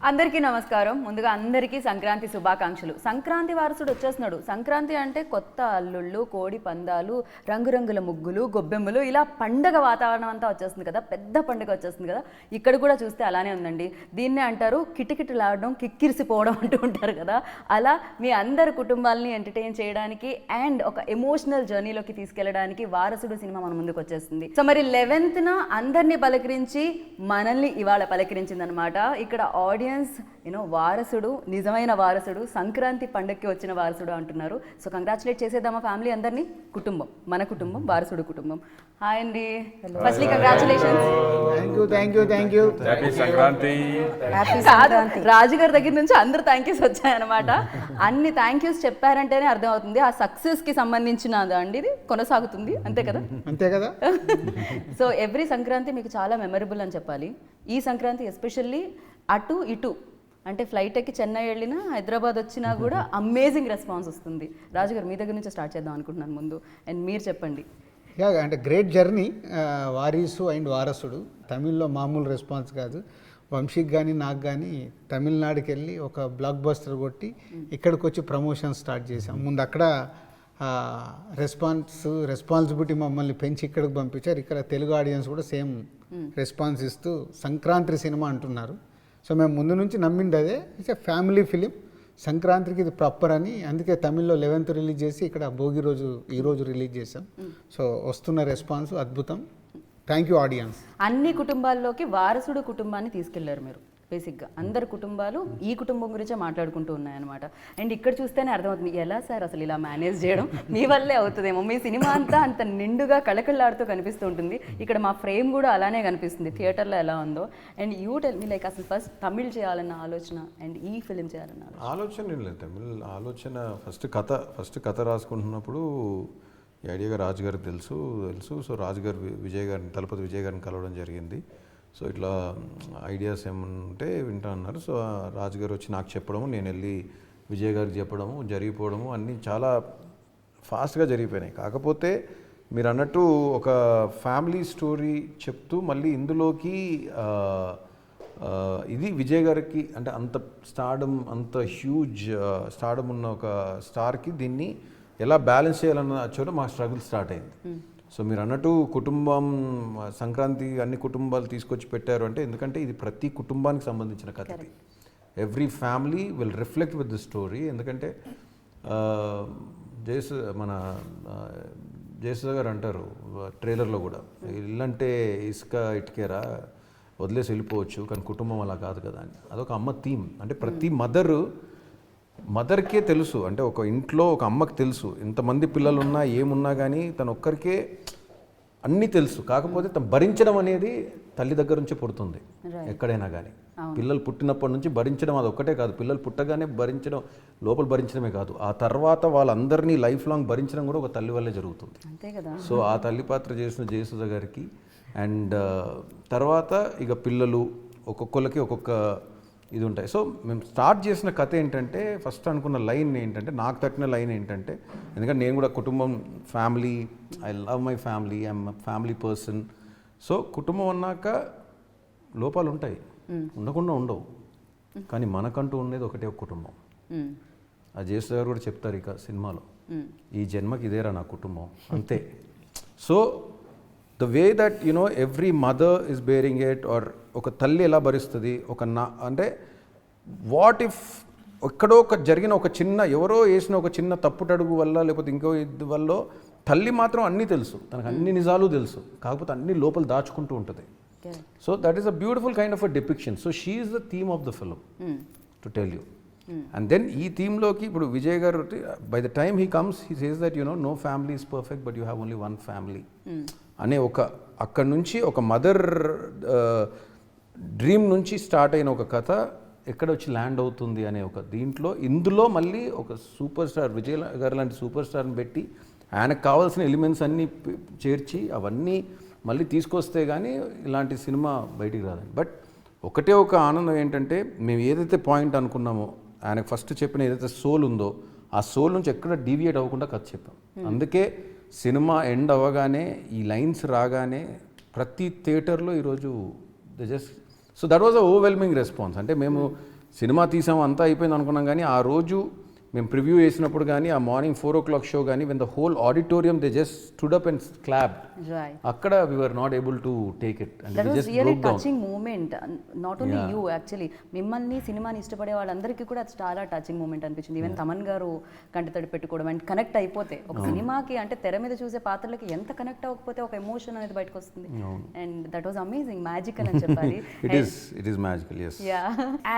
అందరికీ నమస్కారం. ముందుగా అందరికీ సంక్రాంతి శుభాకాంక్షలు. సంక్రాంతి వారసుడు వచ్చేస్తున్నాడు. సంక్రాంతి అంటే కొత్త అల్లుళ్ళు, కోడి పందాలు, రంగురంగుల ముగ్గులు, గొబ్బెమ్మలు, ఇలా పండగ వాతావరణం అంతా వచ్చేస్తుంది కదా, పెద్ద పండుగ వచ్చేస్తుంది కదా. ఇక్కడ కూడా చూస్తే అలానే ఉందండి. దీన్నే అంటారు కిటకిటలాడడం, కిక్కిరిసిపోవడం అంటూ ఉంటారు కదా. అలా మీ అందరి కుటుంబాలని ఎంటర్టైన్ చేయడానికి అండ్ ఒక ఎమోషనల్ జర్నీలోకి తీసుకెళ్ళడానికి వారసుడు సినిమా మన ముందుకు వచ్చేస్తుంది. సో మరి 11th అందరినీ పలకరించి మనల్ని ఇవాళ పలకరించింది అనమాట. ఇక్కడ ఆడియన్స్ వారసుడు, నిజమైన వారసుడు, సంక్రాంతి పండగకి వచ్చిన వారసుడు అంటున్నారు. సో కంగ్రాచులేట్ చేసేద్దామా ఫ్యామిలీ అందరినీ. కుటుంబం, మన కుటుంబం, వారసుడు కుటుంబం. హాయ్ అండి, firstly congratulations. Thank you. Happy Sankranti. రాజుగారి దగ్గర నుంచి అందరు థ్యాంక్ యూస్ వచ్చాయన్నమాట. అన్ని థ్యాంక్ యూస్ చెప్పారంటేనే అర్థమవుతుంది ఆ సక్సెస్ కి సంబంధించిన అండి ఇది కొనసాగుతుంది. అంతే కదా. సో ఎవ్రీ సంక్రాంతి మీకు చాలా మెమరబుల్ అని చెప్పాలి. ఈ సంక్రాంతి ఎస్పెషల్లీ అటు ఇటు అంటే ఫ్లైట్ ఎక్కి చెన్నై వెళ్ళినా, హైదరాబాద్ వచ్చినా కూడా అమేజింగ్ రెస్పాన్స్ వస్తుంది. రాజుగారు మీ దగ్గర నుంచి స్టార్ట్ చేద్దాం అనుకుంటున్నాను ముందు, అండ్ మీరు చెప్పండి. అంటే గ్రేట్ జర్నీ. వారీసు అండ్ వారసుడు తమిళ్లో మామూలు రెస్పాన్స్ కాదు. వంశీకి కానీ నాకు కానీ తమిళనాడుకి వెళ్ళి ఒక బ్లాక్ బస్టర్ కొట్టి ఇక్కడికి వచ్చి ప్రమోషన్ స్టార్ట్ చేసాం. ముందు అక్కడ రెస్పాన్సిబిలిటీ మమ్మల్ని పెంచి ఇక్కడికి పంపించారు. ఇక్కడ తెలుగు ఆడియన్స్ కూడా సేమ్ రెస్పాన్స్ ఇస్తూ సంక్రాంతి సినిమా అంటున్నారు. సో మేము ముందు నుంచి నమ్మింది అదే. It's a family film. సంక్రాంతికి ఇది ప్రాపర్ అని, అందుకే తమిళ్లో 11th రిలీజ్ చేసి ఇక్కడ భోగి రోజు ఈరోజు రిలీజ్ చేసాం. సో వస్తున్న రెస్పాన్స్ అద్భుతం. Thank you audience. అన్ని కుటుంబాల్లోకి వారసుడు కుటుంబాన్ని తీసుకెళ్లారు మీరు. బేసిక్గా అందరు కుటుంబాలు ఈ కుటుంబం గురించే మాట్లాడుకుంటూ ఉన్నాయన్నమాట. అండ్ ఇక్కడ చూస్తేనే అర్థమవుతుంది ఎలా సార్ అసలు ఇలా మేనేజ్ చేయడం మీ వల్లే అవుతుందేమో. మీ సినిమా అంతా అంత నిండుగా కళకళలాడుతూ కనిపిస్తూ ఉంటుంది. ఇక్కడ మా ఫ్రేమ్ కూడా అలానే కనిపిస్తుంది థియేటర్లో ఎలా ఉందో. And you tell me like అసలు ఫస్ట్ తమిళ్ చేయాలన్న ఆలోచన అండ్ ఈ ఫిలిం చేయాలన్న ఆలోచన ఏం లేదు. తమిళ్ ఆలోచన ఫస్ట్ కథ రాసుకుంటున్నప్పుడు ఈ ఐడియాగా రాజుగారికి తెలుసు. సో రాజుగారు తలపతి విజయ్ గారిని కలవడం జరిగింది. సో ఇట్లా ఐడియాస్ ఏమంటే వింటా అన్నారు. సో రాజుగారు వచ్చి నాకు చెప్పడము, నేను వెళ్ళి విజయ్ గారికి చెప్పడము, జరిగిపోవడము అన్నీ చాలా ఫాస్ట్గా జరిగిపోయినాయి. కాకపోతే మీరు అన్నట్టు ఒక ఫ్యామిలీ స్టోరీ చెప్తూ మళ్ళీ ఇందులోకి ఇది విజయ్ గారికి అంటే అంత స్టార్డమ్, అంత హ్యూజ్ స్టార్డమ్ ఉన్న ఒక స్టార్కి దీన్ని ఎలా బ్యాలెన్స్ చేయాలన్న చోట మా స్ట్రగుల్ స్టార్ట్ అయింది. సో మీరు అన్నట్టు కుటుంబం, సంక్రాంతి అన్ని కుటుంబాలు తీసుకొచ్చి పెట్టారు అంటే ఎందుకంటే ఇది ప్రతి కుటుంబానికి సంబంధించిన కథ. ఇది every family will reflect with the story. ఎందుకంటే జయసుధ గారు అంటారు ట్రైలర్లో కూడా, ఇల్లంటే ఇసుక ఇటుకేరా వదిలేసి వెళ్ళిపోవచ్చు కానీ కుటుంబం అలా కాదు కదా అని. అదొక అమ్మ థీమ్. అంటే ప్రతి మదర్కే తెలుసు, అంటే ఒక ఇంట్లో ఒక అమ్మకి తెలుసు ఎంతమంది పిల్లలు ఉన్నా ఏమున్నా కానీ తను ఒక్కరికే అన్నీ తెలుసు. కాకపోతే తను భరించడం అనేది తల్లి దగ్గర నుంచి పుడుతుంది ఎక్కడైనా కానీ. పిల్లలు పుట్టినప్పటి నుంచి భరించడం అది ఒక్కటే కాదు, పిల్లలు పుట్టగానే భరించడం, లోపల భరించడమే కాదు, ఆ తర్వాత వాళ్ళందరినీ లైఫ్ లాంగ్ భరించడం కూడా ఒక తల్లి వల్లే జరుగుతుంది. సో ఆ తల్లి పాత్ర చేసిన జయసుధ గారికి అండ్ తర్వాత ఇక పిల్లలు ఒక్కొక్కరికి ఒక్కొక్క ఇది ఉంటాయి. సో మేము స్టార్ట్ చేసిన కథ ఏంటంటే, ఫస్ట్ అనుకున్న లైన్ ఏంటంటే, నాకు తట్టిన లైన్ ఏంటంటే, ఎందుకంటే నేను కూడా కుటుంబం, family, I love my family, I'm family person. So కుటుంబం అన్నాక లోపాలు ఉంటాయి, ఉండకుండా ఉండవు, కానీ మనకంటూ ఉండేది ఒకటే ఒక కుటుంబం. ఆ జేసు గారు కూడా చెప్తారు ఇక సినిమాలో, ఈ జన్మకి ఇదేరా నా కుటుంబం అంతే. So the way that every mother is bearing it, or ఒక తల్లి ఎలా భరిస్తుంది, అంటే వాట్ ఇఫ్ ఎక్కడో జరిగిన ఒక చిన్న, ఎవరో వేసిన ఒక చిన్న తప్పుటడుగు వల్ల లేకపోతే ఇంకో ఇది వల్ల తల్లి మాత్రం అన్నీ తెలుసు, తనకు అన్ని నిజాలు తెలుసు, కాకపోతే అన్ని లోపల దాచుకుంటూ ఉంటుంది. So that is a beautiful kind of a depiction. So she is the theme of the film to tell you. And then ఈ థీమ్లోకి ఇప్పుడు Vijay garu by the time he comes he says that no family is perfect but you have only one family అనే అక్కడి నుంచి ఒక mother dream నుంచి start అయిన ఒక కథ ఎక్కడ వచ్చి ల్యాండ్ అవుతుంది అనే ఒక ఇందులో మళ్ళీ ఒక సూపర్ స్టార్ విజయ్ గారు లాంటి సూపర్ స్టార్ని పెట్టి ఆయనకు కావాల్సిన ఎలిమెంట్స్ అన్నీ చేర్చి అవన్నీ మళ్ళీ తీసుకొస్తే కానీ ఇలాంటి సినిమా బయటికి రాదండి. బట్ ఒకటే ఒక ఆనందం ఏంటంటే, మేము ఏదైతే పాయింట్ అనుకున్నామో, ఆయనకు ఫస్ట్ చెప్పిన ఏదైతే సోల్ ఉందో ఆ సోల్ నుంచి ఎక్కడ డీవియేట్ అవ్వకుండా కథ చెప్పాం. అందుకే సినిమా ఎండ్ అవ్వగానే ఈ లైన్స్ రాగానే ప్రతి థియేటర్లో ఈరోజు so that was a overwhelming response. అంటే మేము సినిమా తీసాము అంతా అయిపోయింది అనుకున్నాం, కానీ ఆ రోజు మేము ప్రివ్యూ వేసినప్పుడు కానీ ఆ మార్నింగ్ 4 o'clock షో కానీ when the whole auditorium they just stood up and clap, Right. అక్కడ we were not able to take it and that we was just really broke down. Touching moment. Not only you, actually మిమ్మల్ని సినిమాని ఇష్టపడే వాళ్ళందరికీ కూడా అది చాలా touching moment అనిపించింది. Even Thaman garu కంటితడి పెట్టుకోవడం అండ్ కనెక్ట్ అయిపోతే ఒక సినిమాకి, అంటే తెర మీద చూసే పాత్రలకి ఎంత కనెక్ట్ అవ్వకపోతే ఒక ఎమోషన్ అనేది బయటకు వస్తుంది. And that was amazing, magical అని చెప్పాలి. It is magical. Yes. Yeah,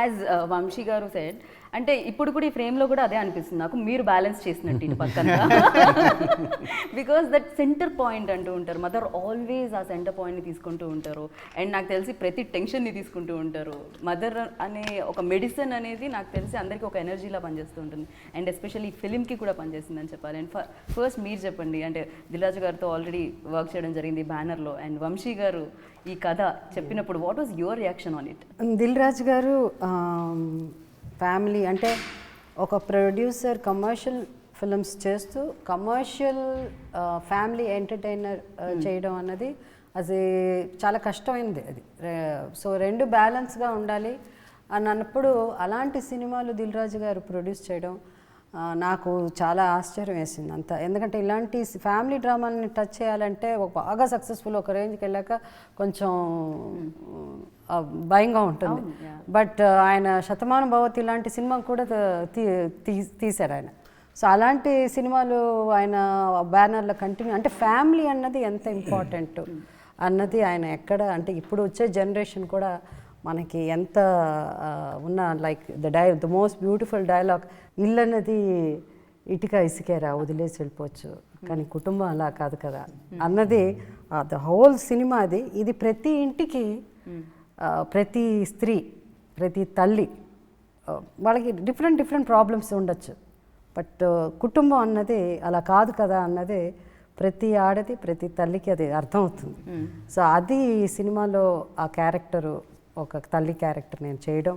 as Vamshi garu said, అంటే ఇప్పుడు కూడా ఈ ఫ్రేమ్లో కూడా అదే అనిపిస్తుంది నాకు, మీరు బ్యాలెన్స్ చేసినట్టు ఇటు పక్కన. బికాస్ దట్ సెంటర్ పాయింట్ అంటూ ఉంటారు, మదర్ ఆల్వేస్ ఆ సెంటర్ పాయింట్ని తీసుకుంటూ ఉంటారు. అండ్ నాకు తెలిసి ప్రతి టెన్షన్ని తీసుకుంటూ ఉంటారు. మదర్ అనే ఒక మెడిసిన్ అనేది నాకు తెలిసి అందరికీ ఒక ఎనర్జీలా పనిచేస్తూ ఉంటుంది. అండ్ ఎస్పెషల్లీ ఫిలింకి కూడా పనిచేస్తుంది అని చెప్పాలి. అండ్ ఫస్ట్ మీరు చెప్పండి, అంటే దిల్రాజు గారితో ఆల్రెడీ వర్క్ చేయడం జరిగింది బ్యానర్లో, అండ్ వంశీ గారు ఈ కథ చెప్పినప్పుడు what was your reaction on it? Dil Raju garu family, అంటే ఒక ప్రొడ్యూసర్ కమర్షియల్ ఫిల్మ్స్ చేస్తూ కమర్షియల్ ఫ్యామిలీ ఎంటర్టైనర్ చేయడం అన్నది అది చాలా కష్టమైనది. అది సో రెండు బ్యాలెన్స్గా ఉండాలి అని అన్నప్పుడు అలాంటి సినిమాలు దిల్ రాజు గారు ప్రొడ్యూస్ చేయడం నాకు చాలా ఆశ్చర్యం వేసింది అంతా. ఎందుకంటే ఇలాంటి ఫ్యామిలీ డ్రామాని టచ్ చేయాలంటే ఒక బాగా సక్సెస్ఫుల్ ఒక రేంజ్కి వెళ్ళాక కొంచెం భయంగా ఉంటుంది. బట్ ఆయన శతమానం భవతి ఇలాంటి సినిమా కూడా తీశారు ఆయన. సో అలాంటి సినిమాలు ఆయన బ్యానర్లో కంటిన్యూ, అంటే ఫ్యామిలీ అన్నది ఎంత ఇంపార్టెంట్ అన్నది ఆయన ఎక్కడ, అంటే ఇప్పుడు వచ్చే జనరేషన్ కూడా మనకి ఎంత ఉన్న like the most beautiful dialogue, ఇల్లు అన్నది ఇటుక ఇసుకేరా వదిలేసి వెళ్ళిపోవచ్చు కానీ కుటుంబం అలా కాదు కదా అన్నది ద హోల్ సినిమా. అది ఇది ప్రతి ఇంటికి ప్రతి స్త్రీ, ప్రతి తల్లి వాళ్ళకి డిఫరెంట్ ప్రాబ్లమ్స్ ఉండొచ్చు, బట్ కుటుంబం అన్నది అలా కాదు కదా అన్నది ప్రతి ఆడది ప్రతి తల్లికి అది అర్థమవుతుంది. సో అది సినిమాలో ఆ క్యారెక్టరు, ఒక తల్లి క్యారెక్టర్ నేను చేయడం,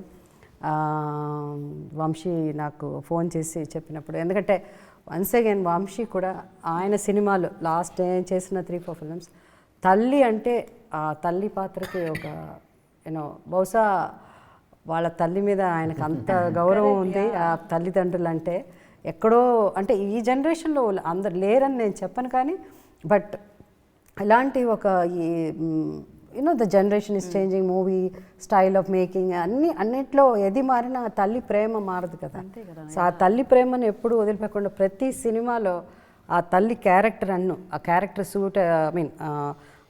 వంశీ నాకు ఫోన్ చేసి చెప్పినప్పుడు, ఎందుకంటే వన్స్ అగైన్ వంశీ కూడా ఆయన సినిమాలు లాస్ట్ ఏం చేసిన 3-4 ఫిల్మ్స్ తల్లి అంటే ఆ తల్లి పాత్రకి ఒక బహుశా వాళ్ళ తల్లి మీద ఆయనకు అంత గౌరవం ఉంది. ఆ తల్లిదండ్రులు అంటే ఎక్కడో, అంటే ఈ జనరేషన్లో అందరు లేరని నేను చెప్పను, కానీ బట్ ఇలాంటి ఒక the generation is changing, movie style of making అన్నిట్లో ఏది మారినా తల్లి ప్రేమ మారదు కదా. సో ఆ తల్లి ప్రేమను ఎప్పుడు వదిలిపెట్టకుండా ప్రతి సినిమాలో ఆ తల్లి క్యారెక్టర్ ఆ క్యారెక్టర్ సూట్,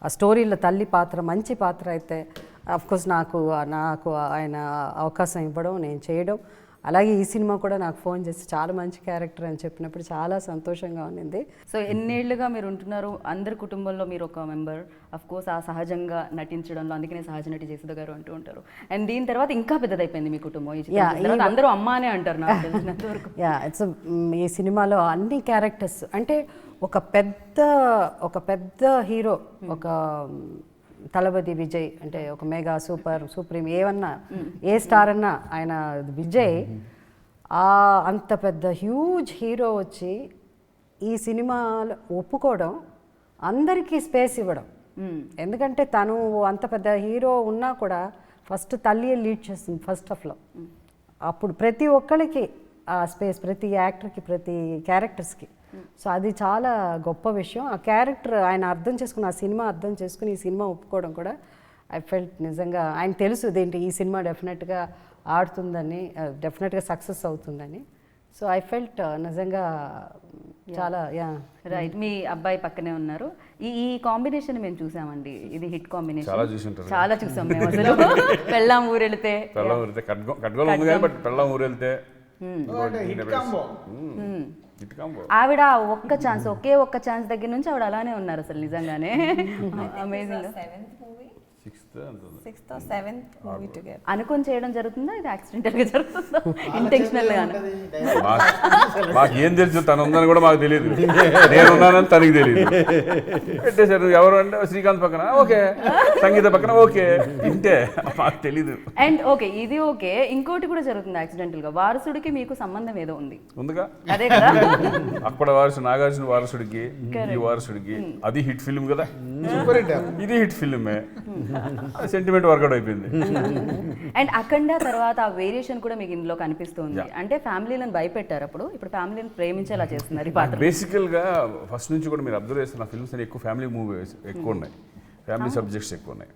ఆ స్టోరీలో తల్లి పాత్ర మంచి పాత్ర అయితే అఫ్కోర్స్ నాకు ఆయన అవకాశం ఇవ్వడం, నేను చేయడం. అలాగే ఈ సినిమా కూడా నాకు ఫోన్ చేసి చాలా మంచి క్యారెక్టర్ అని చెప్పినప్పుడు చాలా సంతోషంగా ఉన్నింది. సో ఎన్నేళ్లుగా మీరు ఉంటున్నారు, అందరి కుటుంబంలో మీరు ఒక మెంబర్, అఫ్ కోర్స్ ఆ సహజంగా నటించడంలో అందుకనే సహజ నటి జయసుధ గారు అంటూ ఉంటారు. అండ్ దీని తర్వాత ఇంకా పెద్దదైపోయింది మీ కుటుంబం. అందరూ అమ్మ అనే అంటారు నాకు తెలిసినంత వరకు. ఇట్స్ ఈ సినిమాలో అన్ని క్యారెక్టర్స్, అంటే ఒక పెద్ద హీరో, ఒక తలపతి విజయ్, అంటే ఒక మెగా సూపర్ సుప్రీం ఏమన్నా ఏ స్టార్ అన్నా ఆయన విజయ్, అంత పెద్ద హ్యూజ్ హీరో వచ్చి ఈ సినిమాలో ఒప్పుకోవడం, అందరికీ స్పేస్ ఇవ్వడం. ఎందుకంటే తను అంత పెద్ద హీరో ఉన్నా కూడా ఫస్ట్ తల్లి లీడ్ చేస్తుంది ఫస్ట్ హాఫ్లో. అప్పుడు ప్రతి ఒక్కరికి ఆ స్పేస్, ప్రతి యాక్టర్కి, ప్రతి క్యారెక్టర్స్కి. సో అది చాలా గొప్ప విషయం. ఆ క్యారెక్టర్ ఆయన అర్థం చేసుకుని, ఆ సినిమా అర్థం చేసుకుని ఈ సినిమా ఒప్పుకోవడం కూడా ఐ ఫెల్ట్ నిజంగా ఆయన తెలుసు ఈ సినిమా డెఫినెట్గా ఆడుతుందని, డెఫినెట్గా సక్సెస్ అవుతుందని. సో ఐ ఫెల్ట్ నిజంగా చాలా రైట్. మీ అబ్బాయి పక్కనే ఉన్నారు. ఈ కాంబినేషన్ మేము చూసామండి, ఇది హిట్ కాంబినేషన్, చాలా చూసాం మేము. అసలు పెళ్ళాం ఊరెళ్తే, ఆవిడ ఒక్క ఛాన్స్, ఒక్క ఛాన్స్ దగ్గర నుంచి ఆవిడ అలానే ఉన్నారు అసలు నిజంగానే అమేజింగ్. అనుకొని చేయడం జరుగుతుందా, ఇది యాక్సిడెంటల్ గా జరుగుతుందా, ఇంటెన్షనల్ గా? మాకు ఏం తెలుసు తను ఉందని కూడా మాకు తెలియదు, నేను ఉన్నానని తనకి తెలియదు. పెట్టేశారు. ఎవరు అంటే శ్రీకాంత్ పక్కన ఓకే, సంగీత పక్కన ఓకే, ఇంతే, మాకు తెలీదు. అండ్ ఓకే, ఇది ఓకే, ఇంకోటి కూడా జరుగుతుంది యాక్సిడెంటల్ గా. వారసుడికి మీకు సంబంధం ఏదో ఉంది ఉందిగా, అదే కదా? అక్కడ వారసు నాగార్జున వారసుడికి ఈ వారసుడికి అది హిట్ ఫిల్మ్ కదా, ఇది హిట్ ఫిల్మే. సెంటిమెంట్ వర్కౌట్ అయిపోయింది. అండ్ అఖండ తర్వాత ఆ వేరియేషన్ కూడా మీకు ఇందులో కనిపిస్తుంది. అంటే ఫ్యామిలీలను భయపెట్టారు అప్పుడు, ఇప్పుడు ఫ్యామిలీని ప్రేమించేలా చేస్తున్నారు ఈ పాత్ర. బేసికల్గా ఫస్ట్ నుంచి కూడా మీరు అబ్జర్వ్ చేస్తే నా ఫిల్మ్స్ అని ఎక్కువ ఫ్యామిలీ మూవీస్ ఎక్కువ ఉన్నాయి, ఫ్యామిలీ సబ్జెక్ట్స్ ఎక్కువ ఉన్నాయి.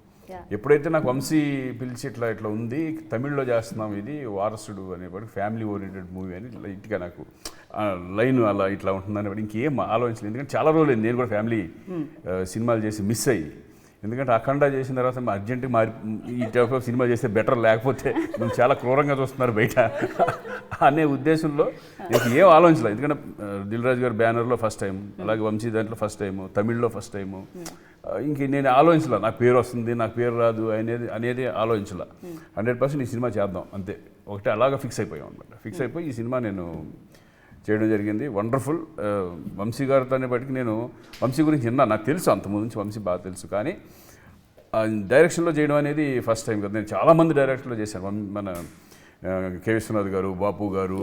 ఎప్పుడైతే నాకు వంశీ పిలిచి ఇట్లా ఉంది, తమిళ్లో చేస్తున్నాం ఇది వారసుడు అనేవాడు ఫ్యామిలీ ఓరియంటెడ్ మూవీ అని లైట్గా నాకు లైన్ అలా ఇట్లా ఉంటుందని ఇంకేం ఆలోచించలేదు. ఎందుకంటే చాలా రోజులు నేను కూడా ఫ్యామిలీ సినిమాలు చేసి మిస్ అయ్యి, ఎందుకంటే అఖండ చేసిన తర్వాత అర్జెంటుగా ఈ టైప్ ఆఫ్ సినిమా చేస్తే బెటర్, లేకపోతే నువ్వు చాలా క్రూరంగా చూస్తున్నారు బయట అనే ఉద్దేశంలో నేను ఏం ఆలోచించలేదు. ఎందుకంటే దిల్ రాజు గారి బ్యానర్లో ఫస్ట్ టైం, అలాగే వంశీ దాంట్లో ఫస్ట్ టైము, తమిళ్లో ఫస్ట్ టైము. ఇంక నేను ఆలోచించలే నాకు పేరు వస్తుంది నాకు పేరు రాదు అనేది ఆలోచించలే. 100% ఈ సినిమా చేద్దాం అంతే, ఒకటే అలాగా ఫిక్స్ అయిపోయాం అనమాట. ఫిక్స్ అయిపోయి ఈ సినిమా నేను చేయడం జరిగింది. వండర్ఫుల్. వంశీ గారితో అనేప్పటికీ నేను వంశీ గురించి విన్నా, నాకు తెలుసు అంతకుముందు నుంచి వంశీ బాగా తెలుసు, కానీ డైరెక్షన్లో చేయడం అనేది ఫస్ట్ టైం కదా. నేను చాలామంది డైరెక్షన్లో చేశాను, మన కె విశ్వనాథ్ గారు, బాపు గారు,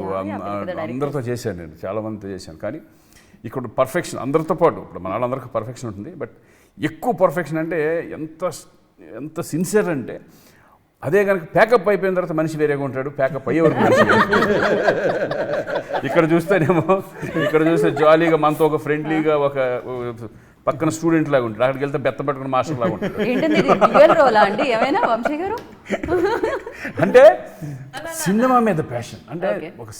అందరితో చేశాను, నేను చాలామందితో చేశాను. కానీ ఇక్కడ పర్ఫెక్షన్ అందరితో పాటు, ఇప్పుడు మన వాళ్ళందరికీ పర్ఫెక్షన్ ఉంటుంది, బట్ ఎక్కువ పర్ఫెక్షన్ అంటే ఎంత సిన్సియర్ అంటే, అదే కనుక ప్యాకప్ అయిపోయిన తర్వాత మనిషి వేరేగా ఉంటాడు, ప్యాకప్ అయ్యే వరకు మనిషి ఇక్కడ చూస్తే జాలీగా మనతో ఒక ఫ్రెండ్లీగా ఒక పక్కన స్టూడెంట్ లాగా ఉంటాడు, అక్కడికి వెళ్తే బెత్త పట్టుకుని మాస్టర్ లాగా ఉంటాడు. అండి ఏమైనా వంశీ గారు అంటే సినిమా మీద ప్యాషన్, అంటే ఒక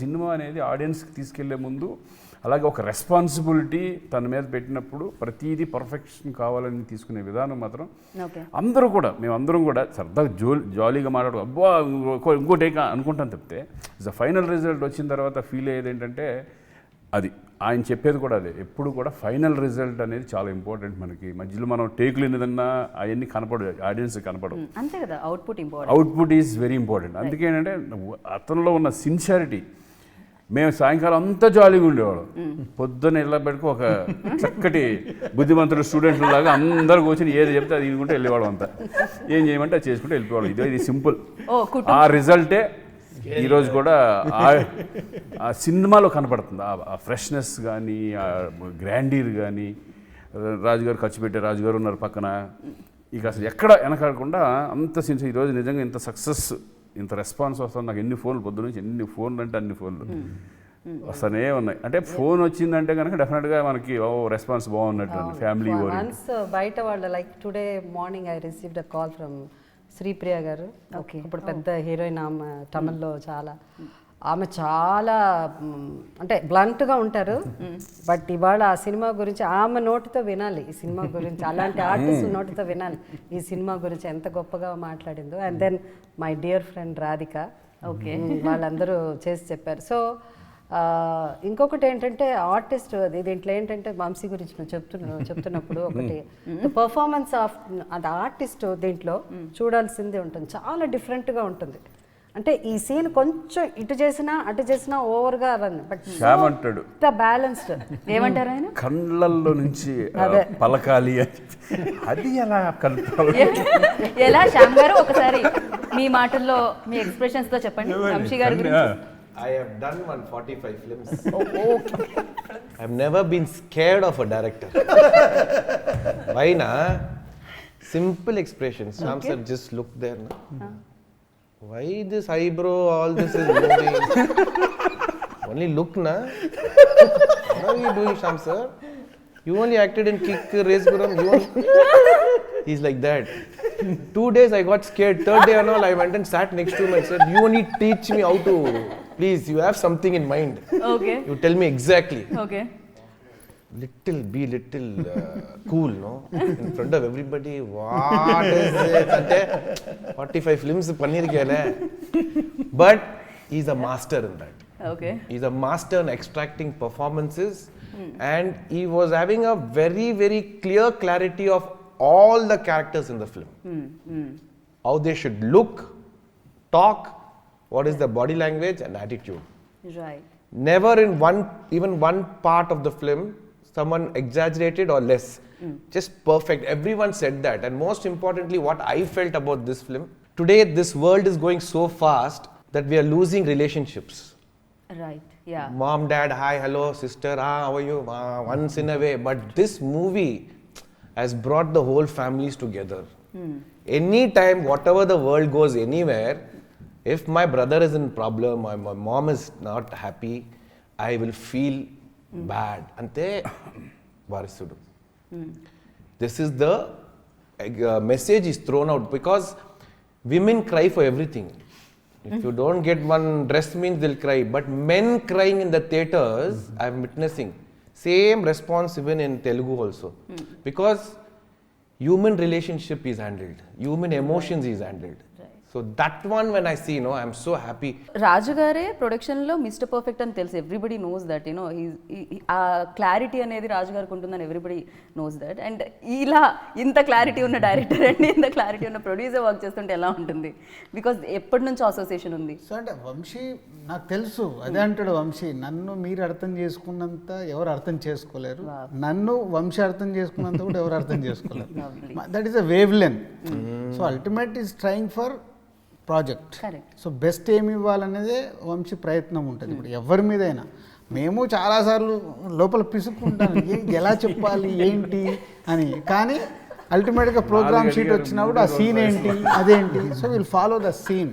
సినిమా అనేది ఆడియన్స్కి తీసుకెళ్లే ముందు, అలాగే ఒక రెస్పాన్సిబిలిటీ తన మీద పెట్టినప్పుడు ప్రతిదీ పర్ఫెక్షన్ కావాలని తీసుకునే విధానం మాత్రం మేమందరం కూడా సరదాగా జాలీగా మాట్లాడు అబ్బా ఇంకోటి అనుకుంటాం తప్పితే ఫైనల్ రిజల్ట్ వచ్చిన తర్వాత ఫీల్ అయ్యేది ఏంటంటే, అది ఆయన చెప్పేది కూడా అదే, ఎప్పుడు కూడా ఫైనల్ రిజల్ట్ అనేది చాలా ఇంపార్టెంట్. మనకి మధ్యలో మనం టేకులు ఎన్నదన్నా అవన్నీ కనపడవు, ఆడియన్స్ కనపడవు, అంతే కదా. Output is very important. అందుకే ఏంటంటే అతనిలో ఉన్న సిన్సియారిటీ, మేము సాయంకాలం అంతా జాలీగా ఉండేవాళ్ళం, పొద్దున్న వెళ్ళబెట్టుకు ఒక చక్కటి బుద్ధిమంతుడు స్టూడెంట్ల లాగా అందరూ కూర్చొని ఏది చెప్తే అది ఇనుకుంటే వెళ్ళేవాళ్ళం, అంతా ఏం చేయమంటే అది చేసుకుంటే వెళ్ళిపోవాలి. ఇది సింపుల్. ఆ రిజల్టే ఈరోజు కూడా ఆ సినిమాలో కనపడుతుంది. ఆ ఫ్రెష్నెస్ కానీ, ఆ గ్రాండీర్ కానీ, రాజుగారు ఖర్చు పెట్టే రాజుగారు ఉన్నారు పక్కన, ఇక అసలు ఎక్కడ వెనకాడకుండా అంత సిన్స్. ఈరోజు నిజంగా ఇంత సక్సెస్, ఇంత రెస్పాన్స్ వస్తుంది. నాకు ఎన్ని ఫోన్లు పొద్దు నుంచి, ఎన్ని ఫోన్లు అంటే అన్ని ఫోన్లు వస్తూనే ఉన్నాయి. అంటే ఫోన్ వచ్చిందంటే కనుక డెఫినెట్గా మనకి రెస్పాన్స్ బాగున్నట్టు ఫ్యామిలీ బయట వాళ్ళు. Like today morning I received a call from Sripriya గారు. ఓకే, ఇప్పుడు పెద్ద హీరోయిన్ ఆమె, తమిళ్లో ఆమె చాలా అంటే బ్లంట్గా ఉంటారు, బట్ ఇవాళ ఆ సినిమా గురించి ఆమె నోటితో వినాలి, ఈ సినిమా గురించి అలాంటి ఆర్టిస్ట్ నోటితో వినాలి ఈ సినిమా గురించి ఎంత గొప్పగా మాట్లాడిందో. And then my dear friend Radhika, okay, వాళ్ళందరూ చేసి చెప్పారు. సో ఇంకొకటి ఏంటంటే ఆర్టిస్ట్, దీంట్లో ఏంటంటే వంశీ గురించి నువ్వు చెప్తున్నప్పుడు ఒకటి పర్ఫార్మెన్స్ ఆఫ్ అది ఆర్టిస్ట్ దీంట్లో చూడాల్సిందే ఉంటుంది, చాలా డిఫరెంట్గా ఉంటుంది. అంటే ఈ సీన్ కొంచెం ఇటు చేసినా అటు చేసినా ఓవర్గా అవన్నీ, బట్ అంటాడు బ్యాలెన్స్డ్. ఏమంటారు ఆయన? కళ్ళల్లో నుంచి పలకాలి, అది ఎలా శ్యామ్ గారు ఒకసారి మీ మాటల్లో మీ ఎక్స్ప్రెషన్స్ తో చెప్పండి వంశీ గారి గురించి. I have done 145 films. I've never been scared of a director. Why na? Simple expressions. Sham sir, just look there na. Why this eyebrow? All this is moving. Only look na. What are you doing, Sham sir? You only acted in Kick, Race Guram. He's like that. 2 days I got scared. 3rd day and all, I went and sat next to him and said, "You only teach me how to. Please, you have something in mind. Okay. You tell me exactly." Okay. Be little cool, no? In front of everybody. What is it? Ante 45 films pannirukene. But he's a master in that. Okay. He's a master in extracting performances, and he was having a very, very clear clarity of all the characters in the film. How they should look, talk, what is the body language and attitude. Right. Never in even one part of the film someone exaggerated or less. Just perfect. Everyone said that. And most importantly, what I felt about this film, today this world is going so fast that we are losing relationships. Right. Yeah. Mom, dad, hi, hello, sister, how are you? Once in a way. But this movie has brought the whole families together. Anytime, whatever the world goes anywhere, if my brother is in problem or my mom is not happy, I will feel bad. Ante varisudu. This is the message is thrown out because women cry for everything. If you don't get one dress means they'll cry. But men crying in the theaters, I'm witnessing. Same response even in Telugu also. Because human relationship is handled. Human emotions is handled. So that one when I see, I'm so happy. రాజు గారే ప్రొడక్షన్లో mister perfect అని తెలుసు. Everybody knows that ఆ clarity అనేది రాజు గారికి ఉంటుందని everybody knows that. And ఇలా ఇంత క్లారిటీ ఉన్న డైరెక్టర్ అండి, ఇంత క్లారిటీ ఉన్న ప్రొడ్యూసర్ వర్క్ చేస్తుంటే ఎలా ఉంటుంది? బికాజ్ ఎప్పటి నుంచో అసోసియేషన్ ఉంది. సో అంటే వంశీ నాకు తెలుసు, అదే అంటాడు వంశీ, నన్ను మీరు అర్థం చేసుకున్నంత ఎవరు అర్థం చేసుకోలేరు, నన్ను వంశీ అర్థం చేసుకున్నంత కూడా ఎవరు అర్థం చేసుకోలేరు. That is a wave length. So ultimate is trying for project. So best ఏమి ఇవ్వాలనేదే వంశీ ప్రయత్నం ఉంటుంది. ఇప్పుడు ఎవరి మీదైనా మేము చాలాసార్లు లోపల పిసుక్కుంటాను ఎలా చెప్పాలి ఏంటి అని, కానీ అల్టిమేట్గా ప్రోగ్రామ్ షీట్ వచ్చినప్పుడు ఆ సీన్ ఏంటి అదేంటి. So will follow the scene.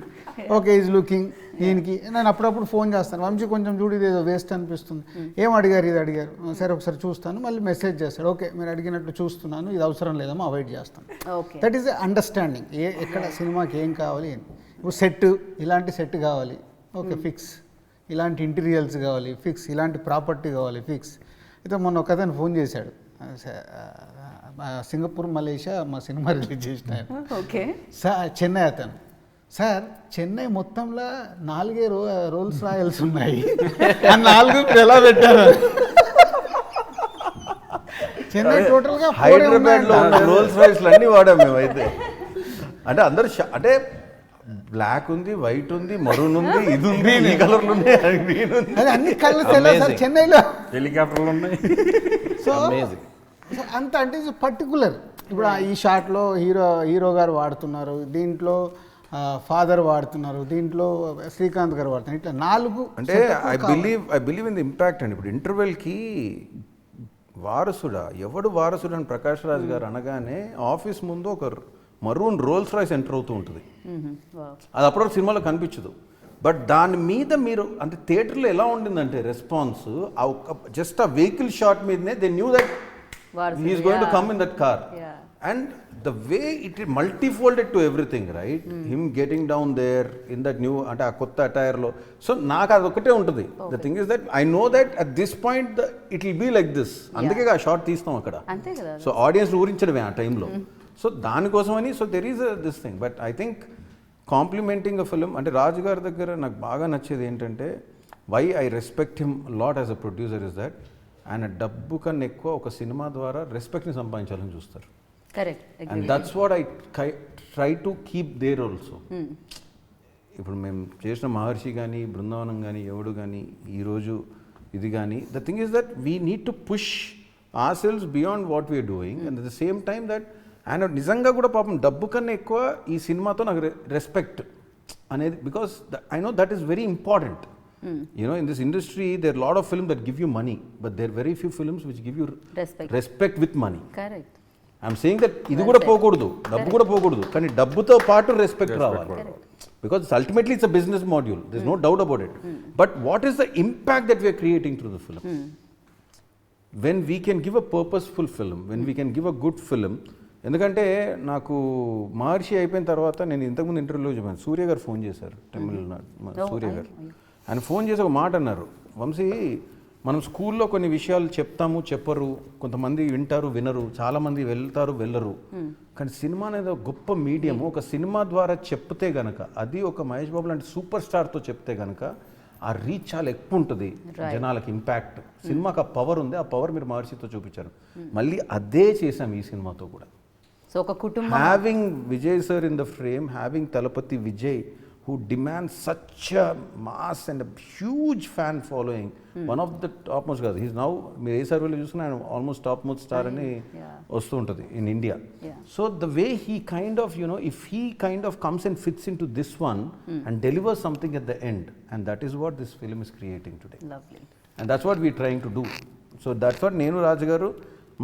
Okay is looking దీనికి నేను అప్పుడప్పుడు ఫోన్ చేస్తాను, వంశీ కొంచెం చూడు ఇది ఏదో వేస్ట్ అనిపిస్తుంది, ఏం అడిగారు ఇది అడిగారు, సరే ఒకసారి చూస్తాను, మళ్ళీ మెసేజ్ చేస్తాడు, ఓకే మీరు అడిగినట్టు చూస్తున్నాను, ఇది అవసరం లేదమ్మా అవాయిడ్ చేస్తాను. That is understanding. ఎక్కడ సినిమాకి ఏం కావాలి, ఇప్పుడు సెట్ ఇలాంటి సెట్ కావాలి, ఓకే ఫిక్స్, ఇలాంటి ఇంటీరియల్స్ కావాలి ఫిక్స్, ఇలాంటి ప్రాపర్టీ కావాలి ఫిక్స్. అయితే మొన్న ఒక అతను ఫోన్ చేశాడు, సింగపూర్ మలేషియా మా సినిమా రిలీజ్ చేసిన ఆయన. ఓకే సార్ చెన్నై అతను, సార్ చెన్నై మొత్తంలో 4 రోల్స్ రాయల్స్ ఉన్నాయి, ఆ 4 ఎలా పెట్టారు? చెన్నై టోటల్గా హైదరాబాద్ లో ఉన్న రోల్స్ రాయిస్లు అన్ని వాడాం మేమైతే. అంటే అందరు అంటే బ్లాక్ ఉంది, వైట్ ఉంది, మరూన్ ఉంది, ఇది ఉంది, ఈ కలర్లు ఉన్నాయి, గ్రీన్ ఉంది, అది అన్ని కలర్స్ చెన్నైలో హెలికాప్టర్లు ఉన్నాయి. సో అంత అంటే పర్టికులర్. ఇప్పుడు ఈ షాట్లో హీరో గారు వాడుతున్నారు, దీంట్లో ఫాదర్ వాడుతున్నారు, దీంట్లో శ్రీకాంత్ గారు వాడుతున్నారు, ఇట్లా 4. అంటే I believe in the impact అండి. ఇప్పుడు ఇంటర్వెల్కి వారసుడా ఎవడు వారసుడు అని ప్రకాష్ రాజ్ గారు అనగానే ఆఫీస్ ముందు ఒక మరూన్ రోల్స్ రాయ్స్ ఎంటర్ అవుతూ ఉంటుంది. అది అప్పుడప్పుడు సినిమాలో కనిపించదు. బట్ దాని మీద మీరు అంటే థియేటర్లో ఎలా ఉండిందంటే రెస్పాన్స్, జస్ట్ ఆ వెహికల్ షాట్ మీదనే they knew that he's going to come in that car. And the way it is multifolded to everything, right? Him getting down there in that new ante aa kotta attire lo, so naaku adu okate untadi. The thing is that I know that at this point it will be like this, అందుకే ఆ shot తీస్తాం అక్కడ, అంతే కదా. So audience ఊరించడమే ఆ టైంలో. So దానికోసమని so there is this thing. But I think complementing a film అంటే రాజు గారి దగ్గర నాకు బాగా నచ్చేది ఏంటంటే, why I respect him lot as a producer is that ఆయన డబ్బు కన్నా ఎక్కువ ఒక సినిమా ద్వారా రెస్పెక్ట్ని సంపాదించాలని చూస్తారు. Correct. And that's what I try to keep there also. ఇప్పుడు మేము చేసిన మహర్షి కానీ బృందావనం కానీ ఎవడు కానీ ఈరోజు ఇది కానీ, the thing is that we need to push our sales beyond what we're doing. And at the same time that ఆయన నిజంగా కూడా పాపం డబ్బు కన్నా ఎక్కువ ఈ సినిమాతో నాకు రెస్పెక్ట్ అనేది, because I know that is very important. In this industry there are a lot of films that give you money, but there are very few films which give you respect with money. Correct. I'm saying that ఇది కూడా పోకూడదు, డబ్బు కూడా పోకూడదు, కానీ డబ్బుతో పాటు respect రావాలి. Because ultimately it's a business module, there's no doubt about it. But what is the impact that we are creating through the film? When we can give a purposeful film, when we can give a good film. ఎందుకంటే నాకు మహర్షి అయిపోయిన తర్వాత నేను ఇంతకుముందు ఇంటర్వ్యూలో చెప్పాను, సూర్య గారు phone చేశారు, తమిళనాడు సూర్య గారు. ఆయన ఫోన్ చేసి ఒక మాట అన్నారు, వంశీ మనం స్కూల్లో కొన్ని విషయాలు చెప్తాము చెప్పరు, కొంతమంది వింటారు వినరు, చాలామంది వెళ్తారు వెళ్ళరు, కానీ సినిమా అనేది ఒక గొప్ప మీడియం. ఒక సినిమా ద్వారా చెప్తే గనక, అది ఒక మహేష్ బాబు లాంటి సూపర్ స్టార్తో చెప్తే గనక ఆ రీచ్ చాలా ఎక్కువ ఉంటుంది జనాలకి, ఇంపాక్ట్. సినిమాకి ఆ పవర్ ఉంది, ఆ పవర్ మీరు మహర్షితో చూపించారు, మళ్ళీ అదే చేసాం ఈ సినిమాతో కూడా. సో ఒక కుటుంబం, having Vijay sir in the frame, having Talapati Vijay who demands such a mass and a huge fan following, one of the topmost guys. He's now మీరు ఏ సర్వేలో చూసినా ఆయన ఆల్మోస్ట్ టాప్ మోస్ట్ స్టార్ అని వస్తూ ఉంటుంది in India. So the way he kind of if he kind of comes and fits in to this one and delivers something at the end, and that is what this film is creating today, and that's what we trying to do. So that's what నేను రాజు గారు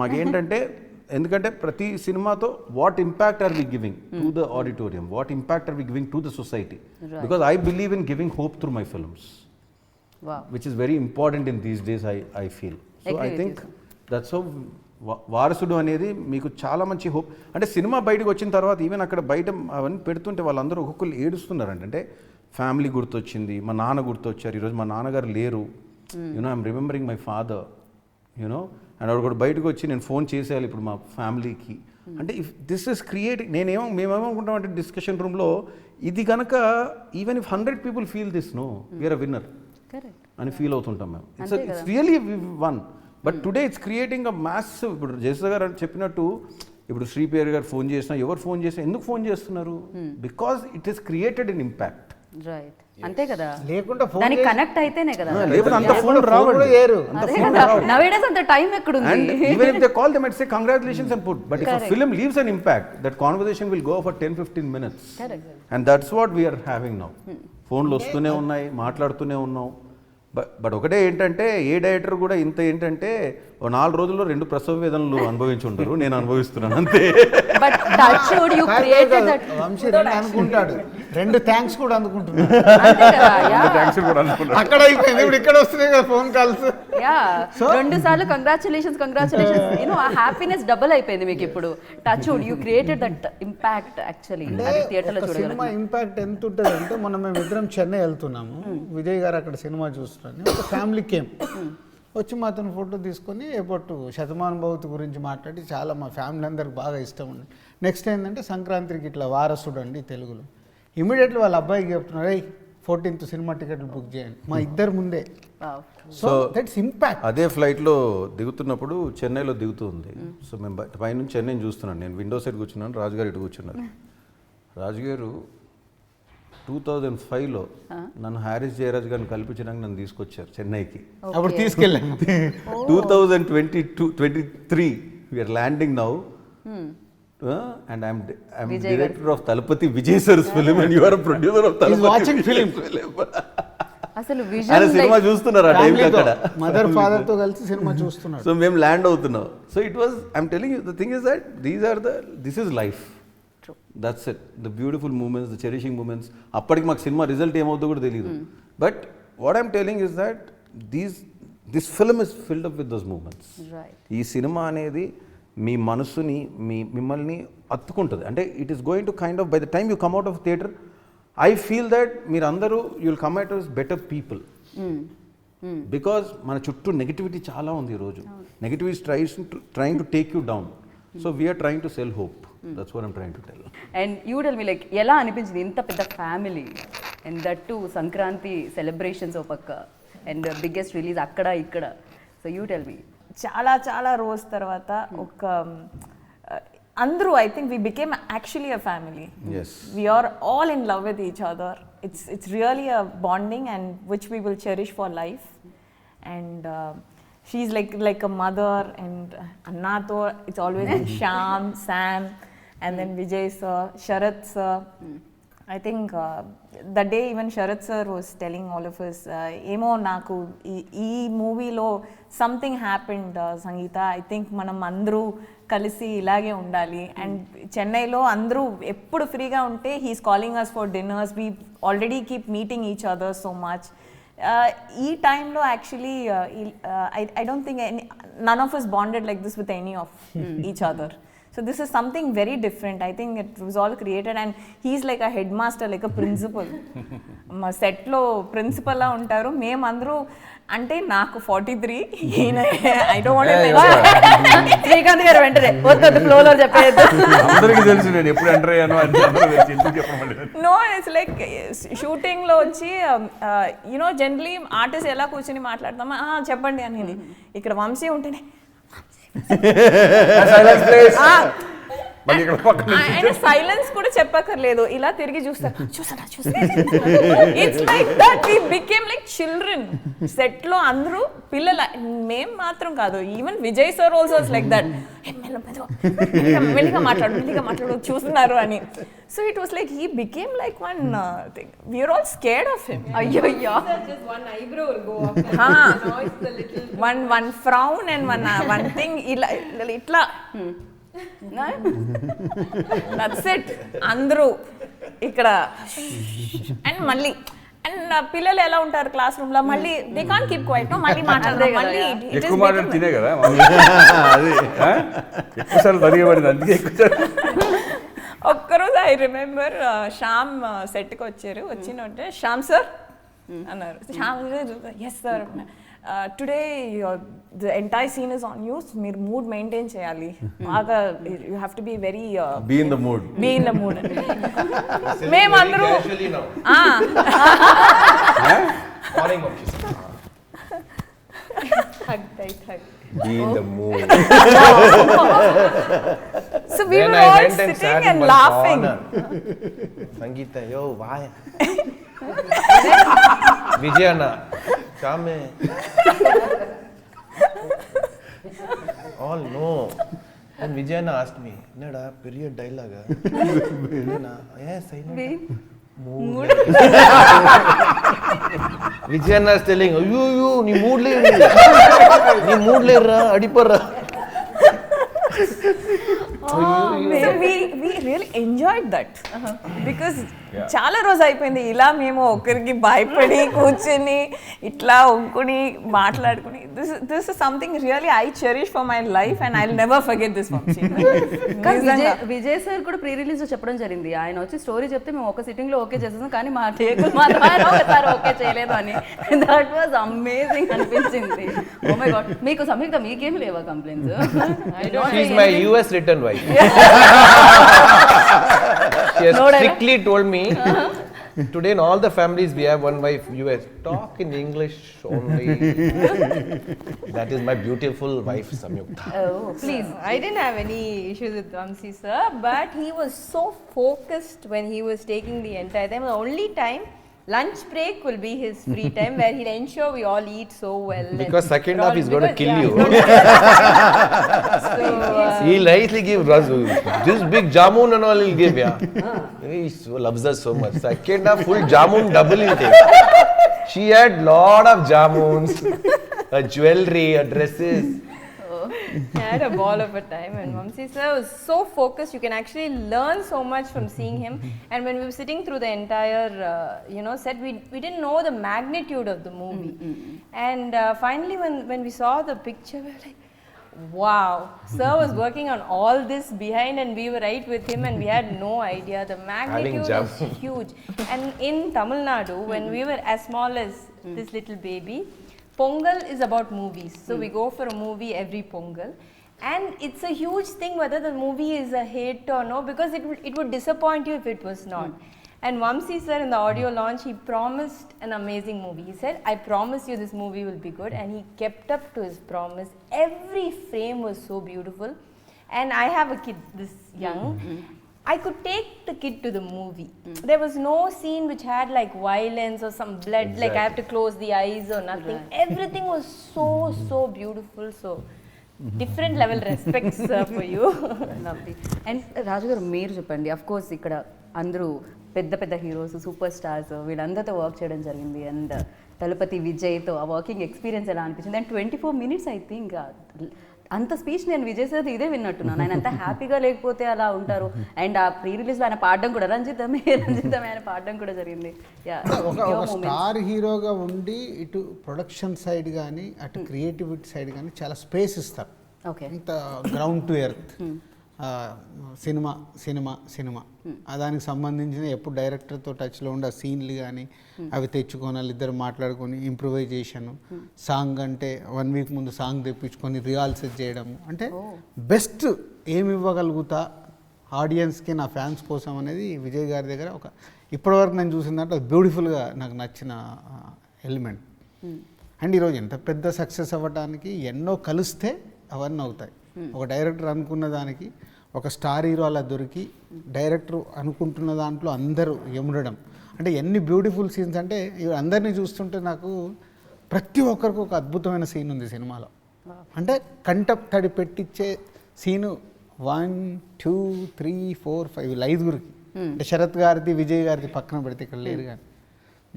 మాకేంటంటే ఎందుకంటే ప్రతి సినిమాతో what impact are we giving to the auditorium, what impact are we giving to the society, because I believe in giving hope through my films, Wow. which is very important in these days, I feel. So Agree I with think you, that's how వారసుడు అనేది మీకు చాలా మంచి hope. అంటే cinema బయటకు వచ్చిన తర్వాత even అక్కడ బయట అవన్నీ పెడుతుంటే వాళ్ళందరూ ఒక్కొక్కరు ఏడుస్తున్నారంట. అంటే ఫ్యామిలీ గుర్తొచ్చింది, మా నాన్న గుర్తొచ్చారు, ఈరోజు మా నాన్నగారు లేరు, you know I'm remembering my father, you know and వాడు కూడా బయటకు వచ్చి నేను ఫోన్ చేసేయాలి ఇప్పుడు మా ఫ్యామిలీకి. అంటే ఇఫ్ దిస్ ఇస్ క్రియేటింగ్, మేమేమనుకుంటాం అంటే డిస్కషన్ రూమ్లో ఇది కనుక even if 100 people feel this, no, we're a winner Correct. అని ఫీల్ అవుతుంటాం మేము. It's really one, but today it's creating a massive. ఇప్పుడు జయసుధ గారు చెప్పినట్టు ఇప్పుడు శ్రీపేర్ గారు ఫోన్ చేసినా, ఎవరు ఫోన్ చేసినా ఎందుకు ఫోన్ చేస్తున్నారు? Because it is created in impact. Right, అంతే కదా, లేకుండా ఫోన్ దానికి కనెక్ట్ అయితేనే కదా. లేకపోతే అంత ఫోన్ రావండి, అంత అదే ఫోన్ కదా, రావు. nowadays అంత టైం And ఎక్కడుంది? even if they call, they might say congratulations and put. But if a film leaves an impact, that conversation will go for 10-15 minutes. Correct. And that's what we are having now. ఫోన్లు వస్తూనే ఉన్నాయి, మాట్లాడుతూనే ఉన్నాం. But ఒకటే ఏంటంటే ఏ director కూడా ఇంత ఏంటంటే ఓ 4 రోజుల్లో 2 ప్రసవ వేదనలు అనుభవించి ఉంటారు, నేను అనుభవిస్తున్నాను అంతే. But touch wood you created that. Vamshi 2 అనుకుంటాడు, 2 థ్యాంక్స్ కూడా అందుకుంటున్నాడు. అంతే కదా, యా థ్యాంక్స్ కూడా అనుకున్నాను. అక్కడ అయిపోయింది, ఇప్పుడు ఇక్కడ వస్తున్నాయి కదా ఫోన్ కాల్స్. యా 2 సార్లు కంగ్రాచులేషన్స్ యు నో ఆ హ్యాపీనెస్ డబుల్ అయిపోయింది మీకు ఇప్పుడు. Touch wood you created that impact actually. అది థియేటర్లో సినిమా చూడగలం. ఇంపాక్ట్ ఎంత ఉంటుంది అంటే, మొన్న మేము ఇద్దరం చెన్నై వెళ్తున్నాము, విజయ్ గారు అక్కడ సినిమా చూస్తున్నాను, ఒక ఫ్యామిలీ కేమ్ వచ్చి మాతో ఫోటో తీసుకొని ఎయిర్పోర్ట్ శతమాన్ భవతి గురించి మాట్లాడి చాలా మా ఫ్యామిలీ అందరికి బాగా ఇష్టం ఉంది. నెక్స్ట్ ఏంటంటే సంక్రాంతికి ఇట్లా వారసుడు అండి తెలుగులో. ఇమీడియట్లీ వాళ్ళ అబ్బాయికి చెప్తున్నారు, 14th సినిమా టికెట్లు బుక్ చేయండి, మా ఇద్దరు ముందే. So that's impact. అదే ఫ్లైట్లో దిగుతున్నప్పుడు చెన్నైలో దిగుతుంది. సో మేము పైనుంచి చెన్నైని చూస్తున్నాను, నేను విండో సైడ్ కూర్చున్నాను, రాజుగారు ఇటు కూర్చున్నారు. రాజుగారు 2005లో నన్ను హారిస్ జయరాజ్ గారిని కల్పించడానికి నన్ను తీసుకొచ్చారు చెన్నైకి. అప్పుడు తీసుకెళ్ళాను. 2023 we're landing now and I'm director of Talapati Vijay sir's film and you are a producer of Talapati. He's watching film. అసలు ఆయన విజన్ సినిమా చూస్తున్నారు ఆ టైంకి అక్కడ. మదర్ ఫాదర్ తో కలిసి సినిమా చూస్తున్నాడు. సో మేము ల్యాండ్ అవుతున్నాం. So it was, I'm telling you, the thing is that this is life. That's it, the beautiful moments, the cherishing moments. అప్పటికి మాకు సినిమా రిజల్ట్ ఏమవుతుందో కూడా తెలియదు. But what I'm telling is that this film is filled up with those moments. ఈ cinema అనేది మీ మనసుని మిమ్మల్ని అత్తుకుంటుంది. అంటే it is going to kind of, by the time you come out of theatre, I feel that మీరందరూ you will come out as better people. Because మన చుట్టూ నెగిటివిటీ చాలా ఉంది ఈరోజు. Negativity trying to take you down. So we're trying to sell hope. That's what I'm trying to tell. And you tell me, like ఎలా అనిపించింది ఇంత పెద్ద family and that too Sankranti celebrations ఓ పక్క అండ్ బిగ్గెస్ట్ రిలీజ్ అక్కడ ఇక్కడ. So you tell me. చాలా రోజు తర్వాత ఒక అందరూ, I think we became actually a family. We are all in love with each other. It's really a bonding and which we will cherish for life. And she's like a mother, and Annato, it's always been Shyam, Sam, and then Vijay sir, Sharath sir. I think that day even Sharath sir was telling all of us, emo naku ee movie lo something happened, Sangeeta. I think manam andru kalisi ilage undali. And Chennai lo andru eppudu free ga unte, he's calling us for dinners. We already keep meeting each other so much. Ee time lo actually I don't think none of us bonded like this with any of each other. So this is something very different. I think it was all created, and he's like a headmaster, like a principal. మా సెట్లో principal లా ఉంటారు. మేమందరూ అంటే నాకు 43, I don't want to Srikanth గారు వెంటనే వద్దు ఫ్లోలో చెప్పేది. అందరికీ తెలుసు నేను ఎప్పుడు ఎంటర్ అయ్యాను అని. ఎందుకు చెప్పమండి? నో, ఇట్స్ లైక్ షూటింగ్ లో వచ్చి యునో జనరలీ ఆర్టిస్ట్ ఎలా కూర్చొని మాట్లాడతామా, చెప్పండి అనేది. ఇక్కడ వంశీ ఉంటేనే ఆయన సైలెన్స్ కూడా చెప్పక్కర్లేదు, ఇలా తిరిగి చూస్తారు. It's like that we became like children. Set లో అందరూ పిల్లల, మేం మాత్రం కాదు, even Vijay sir also is like that. మెల్లిగా మాట్లాడు చూస్తున్నారు అని. So it was like he became like one thing. We are all scared of him. అయ్యో, one frown and one thing, ఇట్లా దట్స్ ఇట్. అందరూ ఇక్కడ అండ్ మళ్ళీ అండ్ పిల్లలు ఎలా ఉంటారు క్లాస్ రూమ్ లో, మళ్ళీ దే కాంట్ కీప్ క్వైట్, మళ్ళీ మాట్లాడదాం, మళ్ళీ ఎక్కువ మాట్లాడి తినే కదా అది ఎక్కువసార్లు తరిగబడింది, అందుకే ఎక్కువసార్లు. ఒక్కరోజు ఐ రిమెంబర్ శ్యామ్ సెట్కి వచ్చారు, వచ్చినట్టే శ్యామ్ సార్ అన్నారు. Shyam yes sir, today the entire scene is on you, మీరు మూడ్ మెయింటైన్ చేయాలి బాగా, you have to be very be in the mood. Be in the mood. మేమందరూ Be in the mood. So we Then were I all went and sitting sat and in one laughing. corner. Sangeeta, yo, why? Vijayana, Chame. All no. Then Vijayana asked me, "Nada, period dialogue." Yes, I know. Mood. Vijayana is telling, "You, nee mood le irra. Nee mood le irra, adiparra." So we really enjoyed that because చాలా రోజు అయిపోయింది ఇలా మేము ఒకరికి భయపడి కూర్చొని ఇట్లా ఒంకుని మాట్లాడుకుని. This is something really I cherish for my life and I will never forget this Vamshi. Vijay sir కూడా ప్రీ రిలీజ్ లో చెప్పడం జరిగింది, ఆయన వచ్చి స్టోరీ చెప్తే మేము ఒక సిట్టింగ్ లో ఓకే చేసేసాం, కానీ మా టేకులు మాత్రం ఆయన ఒకసారి ఓకే చేయలేదు అని. దట్ వాజ్ అమేజింగ్ అనిపించింది. Oh my god. మీకు సంయుక్త మీకేమి లేవా complaints? She's my US return wife. She has strictly told me, today in all the families we have one wife, US. Talk in English only. That is my beautiful wife, Samyukta. Oh, please. I didn't have any issues with Vamsi sir, but he was so focused when he was taking the entire time. The only time lunch break will be his free time where he'll ensure we all eat so well. Because second half he's going to kill you. So, He'll nicely give Razu. This big jamun and all he'll give, yeah. He so loves us so much. Second half full jamun double he'll take. She had lot of jamuns, her jewelry, her dresses. I had a ball of a time, and Vamsi sir was so focused. You can actually learn so much from seeing him. And when we were sitting through the entire, set, we didn't know the magnitude of the movie. And finally, when we saw the picture, we were like, wow, sir was working on all this behind, and we were right with him, and we had no idea. The magnitude is huge. And in Tamil Nadu, when we were as small as this little baby, Pongal is about movies. So we go for a movie every Pongal. And it's a huge thing whether the movie is a hit or no, because it would disappoint you if it was not. And Vamsi sir in the audio launch, he promised an amazing movie. He said, I promise you this movie will be good. And he kept up to his promise. Every frame was so beautiful. And I have a kid this young. I could take the kid to the movie. There was no scene which had like violence or some blood, like I have to close the eyes or nothing. Everything was so beautiful. So different level respects for you. Lovely. And Raju garu మీరు చెప్పండి, of course ఇక్కడ అందరూ పెద్ద పెద్ద heroes, super stars వీళ్ళందరితో work చేయడం జరిగింది. And Thalapathy విజయ్తో ఆ వర్కింగ్ ఎక్స్పీరియన్స్ ఎలా అనిపించింది? అండ్ 24 minutes ఐ థింక్ అంత స్పీచ్ నేను విజయ్ సార్ ఇదే విన్నట్టున్నాను. ఆయన అంత హ్యాపీగా లేకపోతే అలా ఉంటారు. అండ్ ఆ ప్రీ రిలీజ్లో ఆయన పాడడం కూడా రంజితమే ఆయన పాడడం కూడా జరిగింది. ఒక స్టార్ హీరోగా ఉండి ఇటు ప్రొడక్షన్ సైడ్ కానీ అటు క్రియేటివిటీ సైడ్ కానీ చాలా స్పేస్ ఇస్తారు. ఓకే. ఇంత ground to earth cinema cinema cinema దానికి సంబంధించిన ఎప్పుడు డైరెక్టర్తో టచ్లో ఉండే సీన్లు కానీ అవి తెచ్చుకొని వాళ్ళిద్దరు మాట్లాడుకొని ఇంప్రూవైజేషన్, సాంగ్ అంటే 1 week ముందు సాంగ్ తెప్పించుకొని రిహార్సల్ చేయడము, అంటే బెస్ట్ ఏమి ఇవ్వగలుగుతా ఆడియన్స్కి నా ఫ్యాన్స్ కోసం అనేది విజయ్ గారి దగ్గర ఒక ఇప్పటివరకు నేను చూసిన దాంట్లో బ్యూటిఫుల్గా నాకు నచ్చిన ఎలిమెంట్. అండ్ ఈరోజు ఎంత పెద్ద సక్సెస్ అవ్వడానికి ఎన్నో కలిస్తే అవన్నీ అవుతాయి. ఒక డైరెక్టర్ అనుకున్న దానికి ఒక స్టార్ హీరో అలా దొరికి డైరెక్టర్ అనుకుంటున్న దాంట్లో అందరూ ఎముడడం, అంటే ఎన్ని బ్యూటిఫుల్ సీన్స్. అంటే అందరినీ చూస్తుంటే నాకు ప్రతి ఒక్కరికి ఒక అద్భుతమైన సీన్ ఉంది సినిమాలో. అంటే కంట తడి పెట్టించే సీను 1, 2, 3, 4, 5 వీళ్ళ 5గురికి. అంటే శరత్ గారిది, విజయ్ గారిది పక్కన పెడితే ఇక్కడ లేరు, కానీ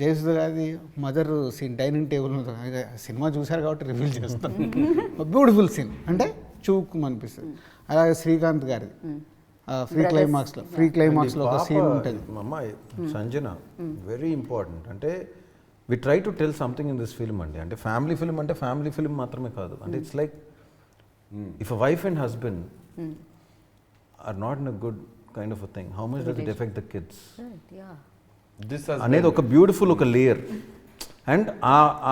జయసుధ గారిది mother scene dining table cinema చూశారు కాబట్టి రివీల్ చేస్తాను. బ్యూటిఫుల్ సీన్, అంటే చూకు అనిపిస్తుంది. అలాగే శ్రీకాంత్ గారిది ఫ్రీ క్లైమాక్స్లో ఒక సీన్ ఉంటుంది. అమ్మాయి సంజన వెరీ ఇంపార్టెంట్. అంటే we try to tell something in this film అండి. అంటే ఫ్యామిలీ ఫిల్మ్ మాత్రమే కాదు. అంటే it's like if a wife and husband are not in a good kind of a thing, how much does it effect the kids అనేది ఒక beautiful ఒక layer. And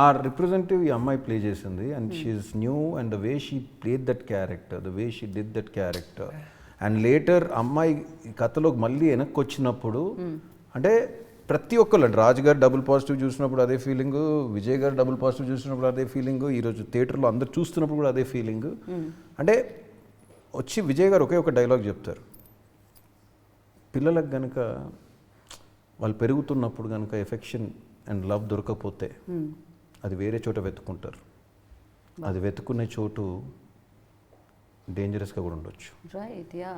ఆ representative ఈ అమ్మాయి ప్లే చేసింది. And she's new and the way she played that character, the way she did that character. And later అమ్మాయి కథలోకి మళ్ళీ వెనక్కి వచ్చినప్పుడు అంటే ప్రతి ఒక్కళ్ళు, రాజు గారు డబుల్ పాజిటివ్ చూసినప్పుడు అదే ఫీలింగ్, విజయ్ గారు డబుల్ పాజిటివ్ చూసినప్పుడు అదే ఫీలింగ్, ఈరోజు థియేటర్లో అందరు చూస్తున్నప్పుడు కూడా అదే ఫీలింగ్. అంటే వచ్చి విజయ్ గారు ఒకే ఒక డైలాగ్ చెప్తారు, పిల్లలకు కనుక వాళ్ళు పెరుగుతున్నప్పుడు కనుక ఎఫెక్షన్ అండ్ లవ్ దొరకకపోతే అది వేరే చోట వెతుక్కుంటారు. అది వెతుక్కునే చోటు డేంజరస్గా కూడా ఉండొచ్చు. Right, yeah.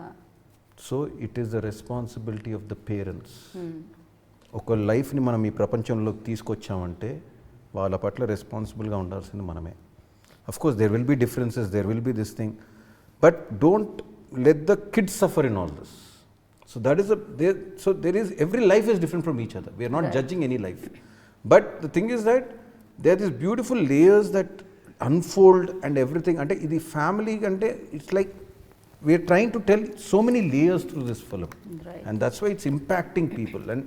So it is the responsibility of the parents. ఒక లైఫ్ని మనం ఈ ప్రపంచంలోకి తీసుకొచ్చామంటే వాళ్ళ పట్ల రెస్పాన్సిబుల్గా ఉండాల్సింది మనమే. Of course there will be differences, there will be this thing, but don't let the kids suffer in all this. So that is there is every life is different from each other. We are not judging any life, but the thing is that there are these beautiful layers that unfold and everything. Ante idi family ante it's like we are trying to tell so many layers through this film, right. And that's why it's impacting people. And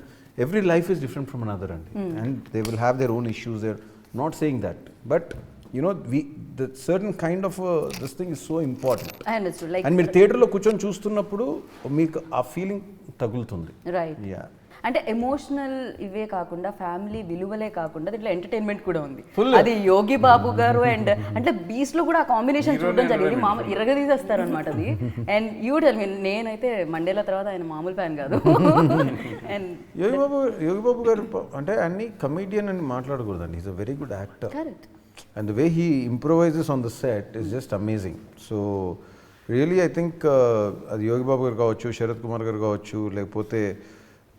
every life is different from another, and they will have their own issues. They're not saying that, but you know, the certain kind of this thing is so important. I understood. Like, and మీరు థియేటర్లో కూర్చొని చూస్తున్నప్పుడు మీకు ఆ feeling తగులుతుంది. Right. Yeah. అంటే emotional ఇవే కాకుండా ఫ్యామిలీ విలువలే కాకుండా దీంట్లో ఎంటర్టైన్మెంట్ కూడా ఉంది. Full. అది యోగి బాబు గారు అండ్ అంటే బీచ్ లో కూడా ఆ కాంబినేషన్ చూడడం జరిగింది. మామూలు ఇరగదీసేస్తారు అనమాట అది. అండ్ యూ టెల్ మీ, నేనైతే మండేల తర్వాత ఆయన మామూలు ఫ్యాన్ కాదు. అండ్ యోగి బాబు గారు అంటే అన్ని కమీడియన్ అని మాట్లాడకూడదండి. Is a very good actor. Correct. And the way he improvises on the set is just amazing. So really I think అది యోగి బాబు గారు కావచ్చు, శరత్ కుమార్ గారు కావచ్చు, లేకపోతే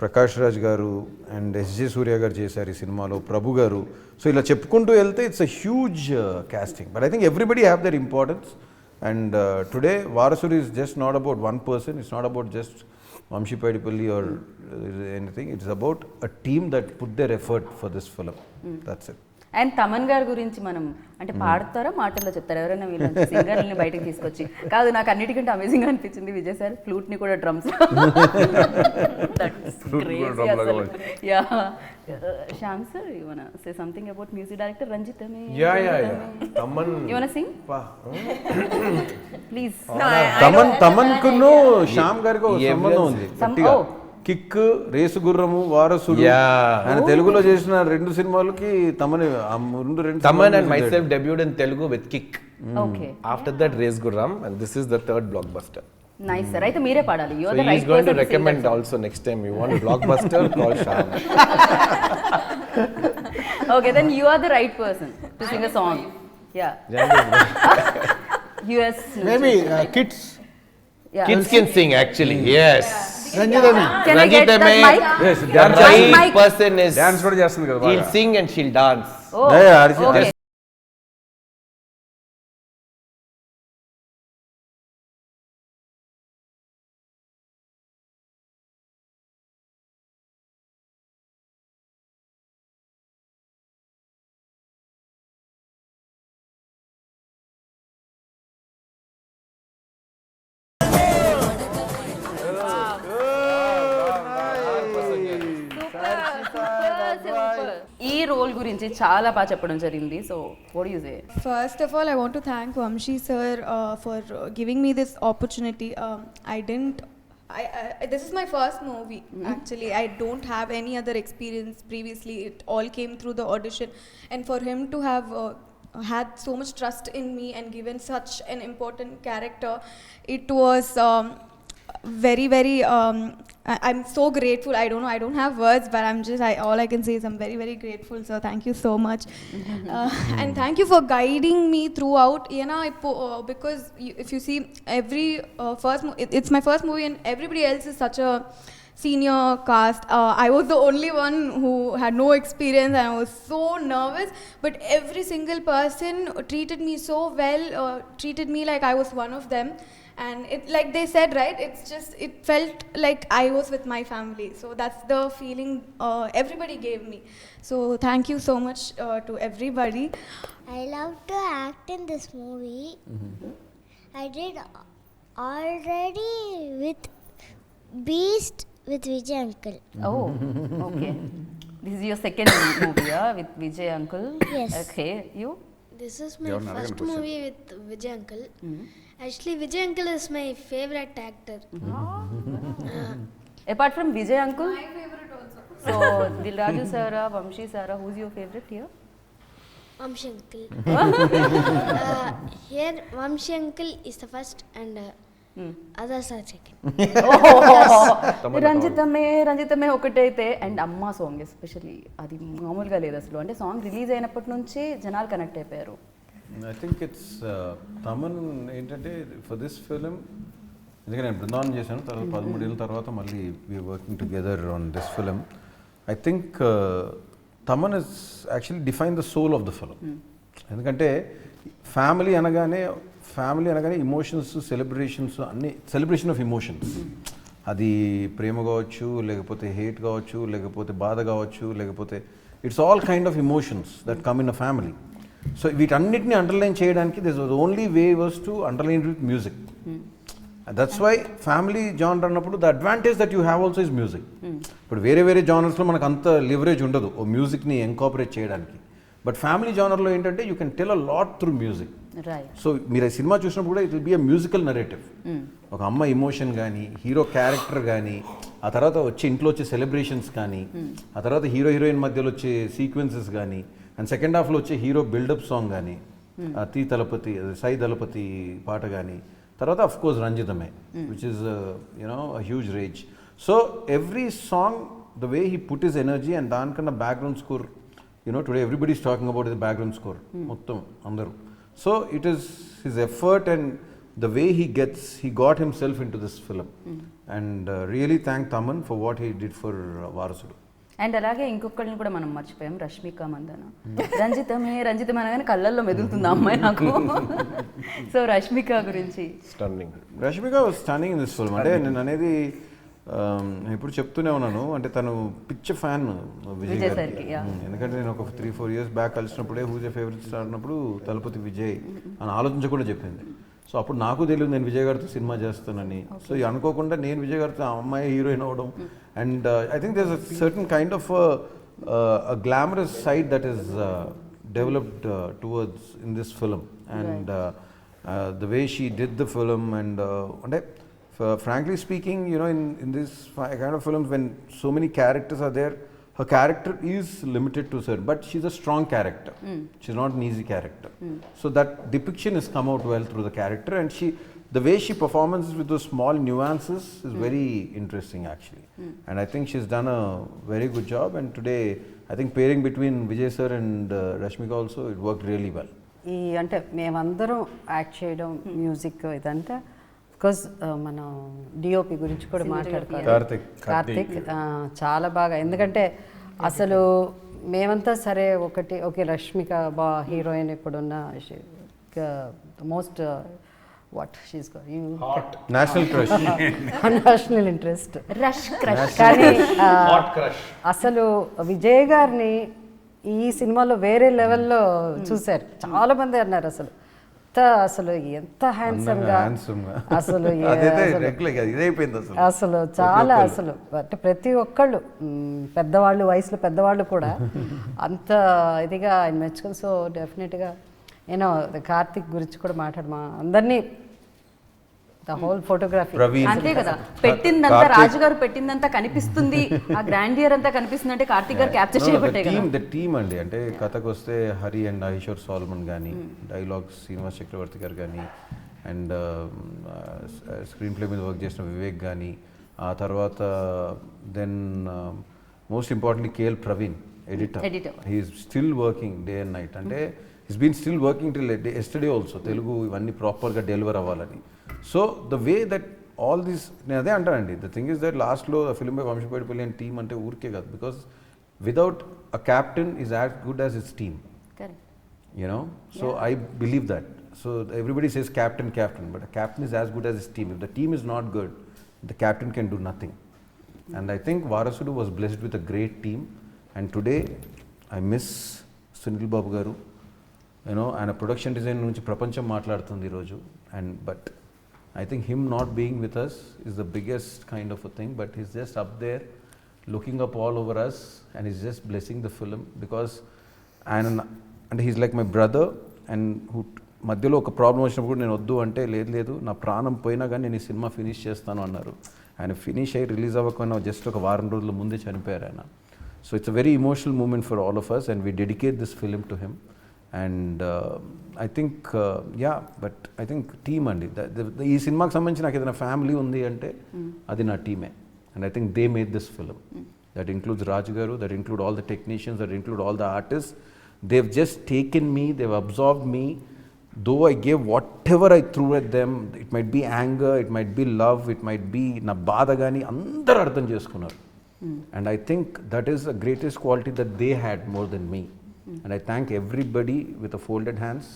ప్రకాష్ రాజ్ గారు అండ్ ఎస్జే సూర్య గారు చేశారు ఈ సినిమాలో, ప్రభు గారు. సో ఇలా చెప్పుకుంటూ వెళ్తే it's a huge casting. But I think everybody have their importance. And today Varasuri is just not about one person. It's not about just Vamshi Paidipalli or anything. It's about a team that put their effort for this film. That's it. And Thaman గారి గురించి మనం అంటే పాడతారా మాటల్లో చెప్తారా? ఎవరైనా వీళ్ళు సింగర్ని బయటకు తీసుకొచ్చి కాదు. నాకు అన్నిటికంటే అమేజింగ్ అనిపించింది విజయ్ సార్ ఫ్లూట్ ని కూడా drums. Yeah. Shyam sir, you want to say something about music director Ranjith? Yeah. Taman. You want to sing please? Thaman కును శ్యామ్ గారికి ఒక సంబంధం ఉంది గట్టిగా. కిక్, రేసు గుర్రము, వారసుడు. ఆయన తెలుగులో చేసిన 2 సినిమాలకి Thaman Taman and myself debuted in Telugu with Kick. Okay. After that, Race Gurram, and this is the 3rd blockbuster. Nice sir. అయితే మీరే పాడాలి. You are So the he is right going to person. recommend also next time you want a blockbuster, call Shyam. Okay, then you are the right person to sing a song. Yeah. US. Maybe kids Yeah. Kids can sing actually. Yes. రంజితమే. Can I get that Ranjitame, mic? Yes, the dance right mic. person is. Dance కూడా చేస్తుంది కదా He'll బాగా. sing and she'll dance. Oh, Yeah, okay. ఈ role గురించి చాలా బాగా చెప్పడం జరిగింది. So what you say? First of all, I want to thank Vamshi sir for giving me this opportunity. This is my first movie. Actually, I don't have any other experience previously. It all came through the audition, and for him to have had so much trust in me and given such an important character, it was very, very. I'm so grateful. I don't know. I don't have words, but all I can say is I'm very, very grateful. So thank you so much, and thank you for guiding me throughout. Because if you see every it's my first movie, and everybody else is senior cast. I was the only one who had no experience, and I was so nervous. But every single person treated me so well, treated me like I was one of them. And it, like they said, right, it felt like I was with my family. So that's the feeling everybody gave me. So thank you so much to everybody. I love to act in this movie. I did already with Beast with Vijay uncle. Oh, okay. This is your second movie, with Vijay uncle? Yes. Okay, you? This is my first movie with Vijay uncle. Actually, Vijay uncle is my favorite actor. Apart from Vijay uncle? My favorite also. So, Dilraju sir, Vamshi sir, who's your favorite here? Vamshi uncle. Here, Vamshi uncle is the first and others are second. రంజితమే ఒకటైతే and అమ్మ song especially అది మామూలుగా లేదు అసలు. అంటే song release అయినప్పటి నుంచి జనాలు కనెక్ట్ అయిపోయారు. ఐ థింక్ ఇట్స్ తమన్ ఏంటంటే ఫర్ దిస్ ఫిలిం, ఎందుకంటే నేను బృందావనం చేశాను, తర్వాత 13 ఏళ్ళ తర్వాత మళ్ళీ we are working together on this film. I think Thaman is actually define the soul of the film. ఎందుకంటే ఫ్యామిలీ అనగానే ఇమోషన్స్, సెలబ్రేషన్స్, అన్ని సెలబ్రేషన్ ఆఫ్ ఇమోషన్స్. అది ప్రేమ కావచ్చు, లేకపోతే హేట్ కావచ్చు, లేకపోతే బాధ కావచ్చు, లేకపోతే it's all kind of emotions that come in a family. So వీటన్నిటిని అండర్లైన్ చేయడానికి this was only way was to underline with music. That's why family genre అన్నప్పుడు the advantage that you have also is music. ఇప్పుడు వేరే జానర్స్లో మనకు అంత leverage ఉండదు ఓ మ్యూజిక్ని ఎంకాపరేట్ చేయడానికి. But family జానర్లో ఏంటంటే you can tell a lot through music. So మీరు ఈ సినిమా చూసినప్పుడు కూడా it will be a musical narrative. ఒక అమ్మ ఇమోషన్ కానీ, హీరో క్యారెక్టర్ కానీ, ఆ తర్వాత ఇంట్లో వచ్చే సెలబ్రేషన్స్ కానీ, ఆ తర్వాత హీరోయిన్ మధ్యలో వచ్చే సీక్వెన్సెస్ కానీ, అండ్ సెకండ్ హాఫ్లో వచ్చే హీరో బిల్డప్ సాంగ్ కానీ, సాయి దళపతి పాట కానీ, తర్వాత of course Ranjithame, which is huge range. So every song the way he put his energy, and దానికన్నా background score, today everybody is talking about the background score మొత్తం అందరూ. So it is his effort and the way he got himself into this film. And really thank Taman for what he did for Varasudu. And అలాగే ఇంకొకళ్ళని కూడా మనం మర్చిపోయాం, రష్మిక మందన. రంజితమే అనగానే కళ్ళల్లో మెదులుతుంది ఆ అమ్మాయి నాకు. సో రష్మిక గురించి. Stunning. Rashmika was stunning in this film. అంటే నేను అనేది ఇప్పుడు చెప్తూనే ఉన్నాను, అంటే తను పిచ్చ ఫ్యాన్ విజయ్ గారికి. ఎందుకంటే నేను ఒక 3-4 years బ్యాక్ కలిసినప్పుడే హూజ్ ఏ ఫేవరెట్ స్టార్ అన్నప్పుడు తలపతి విజయ్ అని ఆలోచించకుండా చెప్పింది. సో అప్పుడు నాకు తెలియదు నేను విజయ్ గారితో సినిమా చేస్తానని. సో అనుకోకుండా నేను విజయ్ గారితో ఆ అమ్మాయి హీరోయిన్ అవ్వడం. And I think there is a certain kind of a glamorous side that is developed towards in this film. And the way she did the film, and frankly speaking, in this kind of films, when so many characters are there, her character is limited to certain, but she's a strong character. She's not an easy character. So that depiction has come out well through the character, and the way she performs with those small nuances is very interesting actually. And I think she's done a very good job, and today I think pairing between Vijay sir and Rashmika also, it worked really well. అంటే మేమందరం act చేయడం, music ఇదంతా because మనం DOP గురించి కూడా మాట్లాడుకోవాలి. కార్తిక్ చాలా బాగా, ఎందుకంటే అసలు మేమంతా సరే ఓకే రష్మిక హీరోయిన్ ఇప్పుడున్న most what she's national crush, national interest, కానీ అసలు విజయ్ గారిని ఈ సినిమాలో వేరే లెవెల్లో చూశారు. చాలా మంది అన్నారు అసలు ఎంత హ్యాండ్సమ్ గా, అసలు చాలా అంటే ప్రతి ఒక్కళ్ళు పెద్దవాళ్ళు, వయసులో పెద్దవాళ్ళు కూడా అంత ఇదిగా ఆయన మెచ్చుకుని. సో డెఫినెట్గా కార్తిక్ గురించి కూడా మాట్లాడమా అందరినీ, ద హోల్ ఫోటోగ్రఫీ అంతే కదా, పెట్టిందంతా రాజుగారు పెట్టిందంతా కనిపిస్తుంది, ఆ గ్రాండియర్ అంతా కనిపిస్తుంది అంటే కార్తిక్ గారు క్యాప్చర్ చేయబట్టే కదా. ద టీమ్ అండి, అంటే కథకు వస్తే హరి అండ్ ఐశ్వర్ సాల్మన్ కానీ, డైలాగ్స్ శ్రీనివాస్ చక్రవర్తి గారు కానీ, అండ్ స్క్రీన్ ప్లే మీద వర్క్ చేసిన వివేక్ కానీ, ఆ తర్వాత then most importantly KL Praveen editor. He's still working day and night. అంటే he's been still working till yesterday also, Telugu ఇవన్నీ ప్రాపర్గా డెలివర్ అవ్వాలని. So the way that all these నేను అదే అంటానండి. ద థింగ్ ఇస్ దట్ లాస్ట్లో ఫిల్మ్ బై వంశీపేటపల్లి అండ్ టీమ్ అంటే ఊరికే కాదు, because without a captain is as good as it's team. Correct. You know, so I believe that. So everybody says captain, but a captain is as good as his team. If the team is not good, the captain can do nothing. And I think Varasudu was blessed with a great team. And today, I miss Sunil Babu garu. You know, and a production design nunchi prapancham maatladutundi ee roju. And but I think him not being with us is the biggest kind of a thing. But he's just up there, looking up all over us, and he's just blessing the film because and he's like my brother, and who మధ్యలో ఒక problem వచ్చినప్పుడు నేను వద్దు అంటే లేదు నా ప్రాణం పోయినా కానీ నేను ఈ సినిమా ఫినిష్ చేస్తాను అన్నారు. ఆయన ఫినిష్ అయ్యి రిలీజ్ అవ్వకుండా జస్ట్ ఒక వారం రోజుల ముందే చనిపోయారు ఆయన. So it's a very emotional moment for all of us and we dedicate this film to him. And I think but I think team అండి. ఈ సినిమాకి సంబంధించి నాకు ఏదైనా ఫ్యామిలీ ఉంది అంటే అది నా టీమే. And I think they made this film. That includes Raju garu, that include all the technicians, that include all the artist. They've just taken me, they've absorbed me. Though I gave whatever I threw at them, it might be anger, it might be love, it might be na baada gani, andaru ardham cheskunnaru. And I think that is the greatest quality that they had more than me. And I thank everybody with a folded hands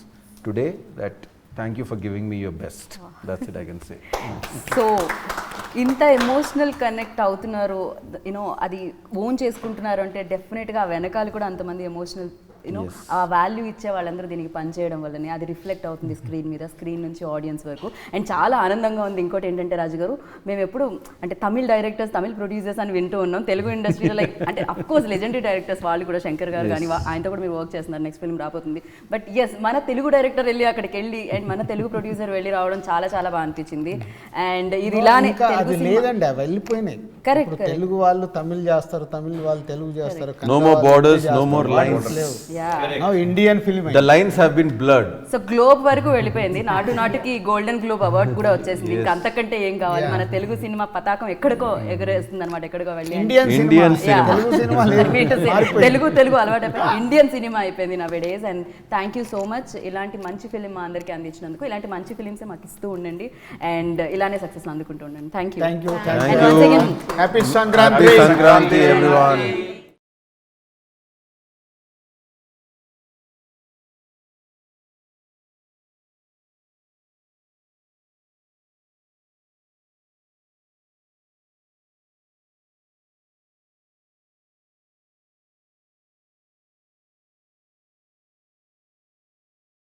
today that thank you for giving me your best. That's it I can say. So ఇంత emotional connect అవుతున్నారు, you know అది own చేసుకుంటున్నారు అంటే డెఫినెట్గా ఆ వెనకాల కూడా అంతమంది ఎమోషనల్ యూనో ఆ వాల్యూ ఇచ్చే వాళ్ళందరూ దీనికి పనిచేయడం వల్లనే అది రిఫ్లెక్ట్ అవుతుంది స్క్రీన్ మీద, స్క్రీన్ నుంచి ఆడియన్స్ వరకు. అండ్ చాలా ఆనందంగా ఉంది. ఇంకోటి ఏంటంటే రాజు గారు, మేము ఎప్పుడు అంటే తమిళ్ డైరెక్టర్స్, తమిళ్ ప్రొడ్యూసర్స్ అని వింటూ ఉన్నాం. తెలుగు ఇండస్ట్రీలో లైక్ అంటే అఫ్కోర్స్ లెజెండరీ డైరెక్టర్స్ వాళ్ళు కూడా, శంకర్ గారు కానీ ఆయనతో కూడా మీరు వర్క్ చేస్తున్నారు, నెక్స్ట్ ఫిల్మ్ రాబోతుంది. బట్ ఎస్, మన తెలుగు డైరెక్టర్ వెళ్ళి అక్కడికి వెళ్ళి అండ్ మన తెలుగు ప్రొడ్యూసర్ వెళ్ళి రావడం చాలా చాలా బాగా అనిపించింది. అండ్ ఇది ఇలానే లేదండి, అవి వెళ్ళిపోయినాయి. కరెక్ట్. తెలుగు వాళ్ళు తమిళ్ చేస్తారు, తమిళ్ వాళ్ళు తెలుగు చేస్తారు. No more borders, no more lines. Now Indian film. The lines have been blurred. So globe వరకు వెళ్ళిపోయింది. నాటికి గోల్డెన్ గ్లోబ్ అవార్డ్ కూడా వచ్చేసింది. ఇంకా అంతకంటే ఏం కావాలి? మన తెలుగు సినిమా పతాకం ఎక్కడికో ఎగరేస్తుంది అనమాట, ఎక్కడికో వెళ్ళి. తెలుగు అలవాటు అయిపోయింది, ఇండియన్ సినిమా అయిపోయింది నా days. And thank you so much ఇలాంటి మంచి ఫిలిం మా అందరికీ అందించినందుకు. ఇలాంటి మంచి ఫిలిమ్సే మాకు ఇస్తూ ఉండండి అండ్ ఇలానే సక్సెస్ అందుకుంటూ ఉండండి. Thank you. Happy Sankranti everyone.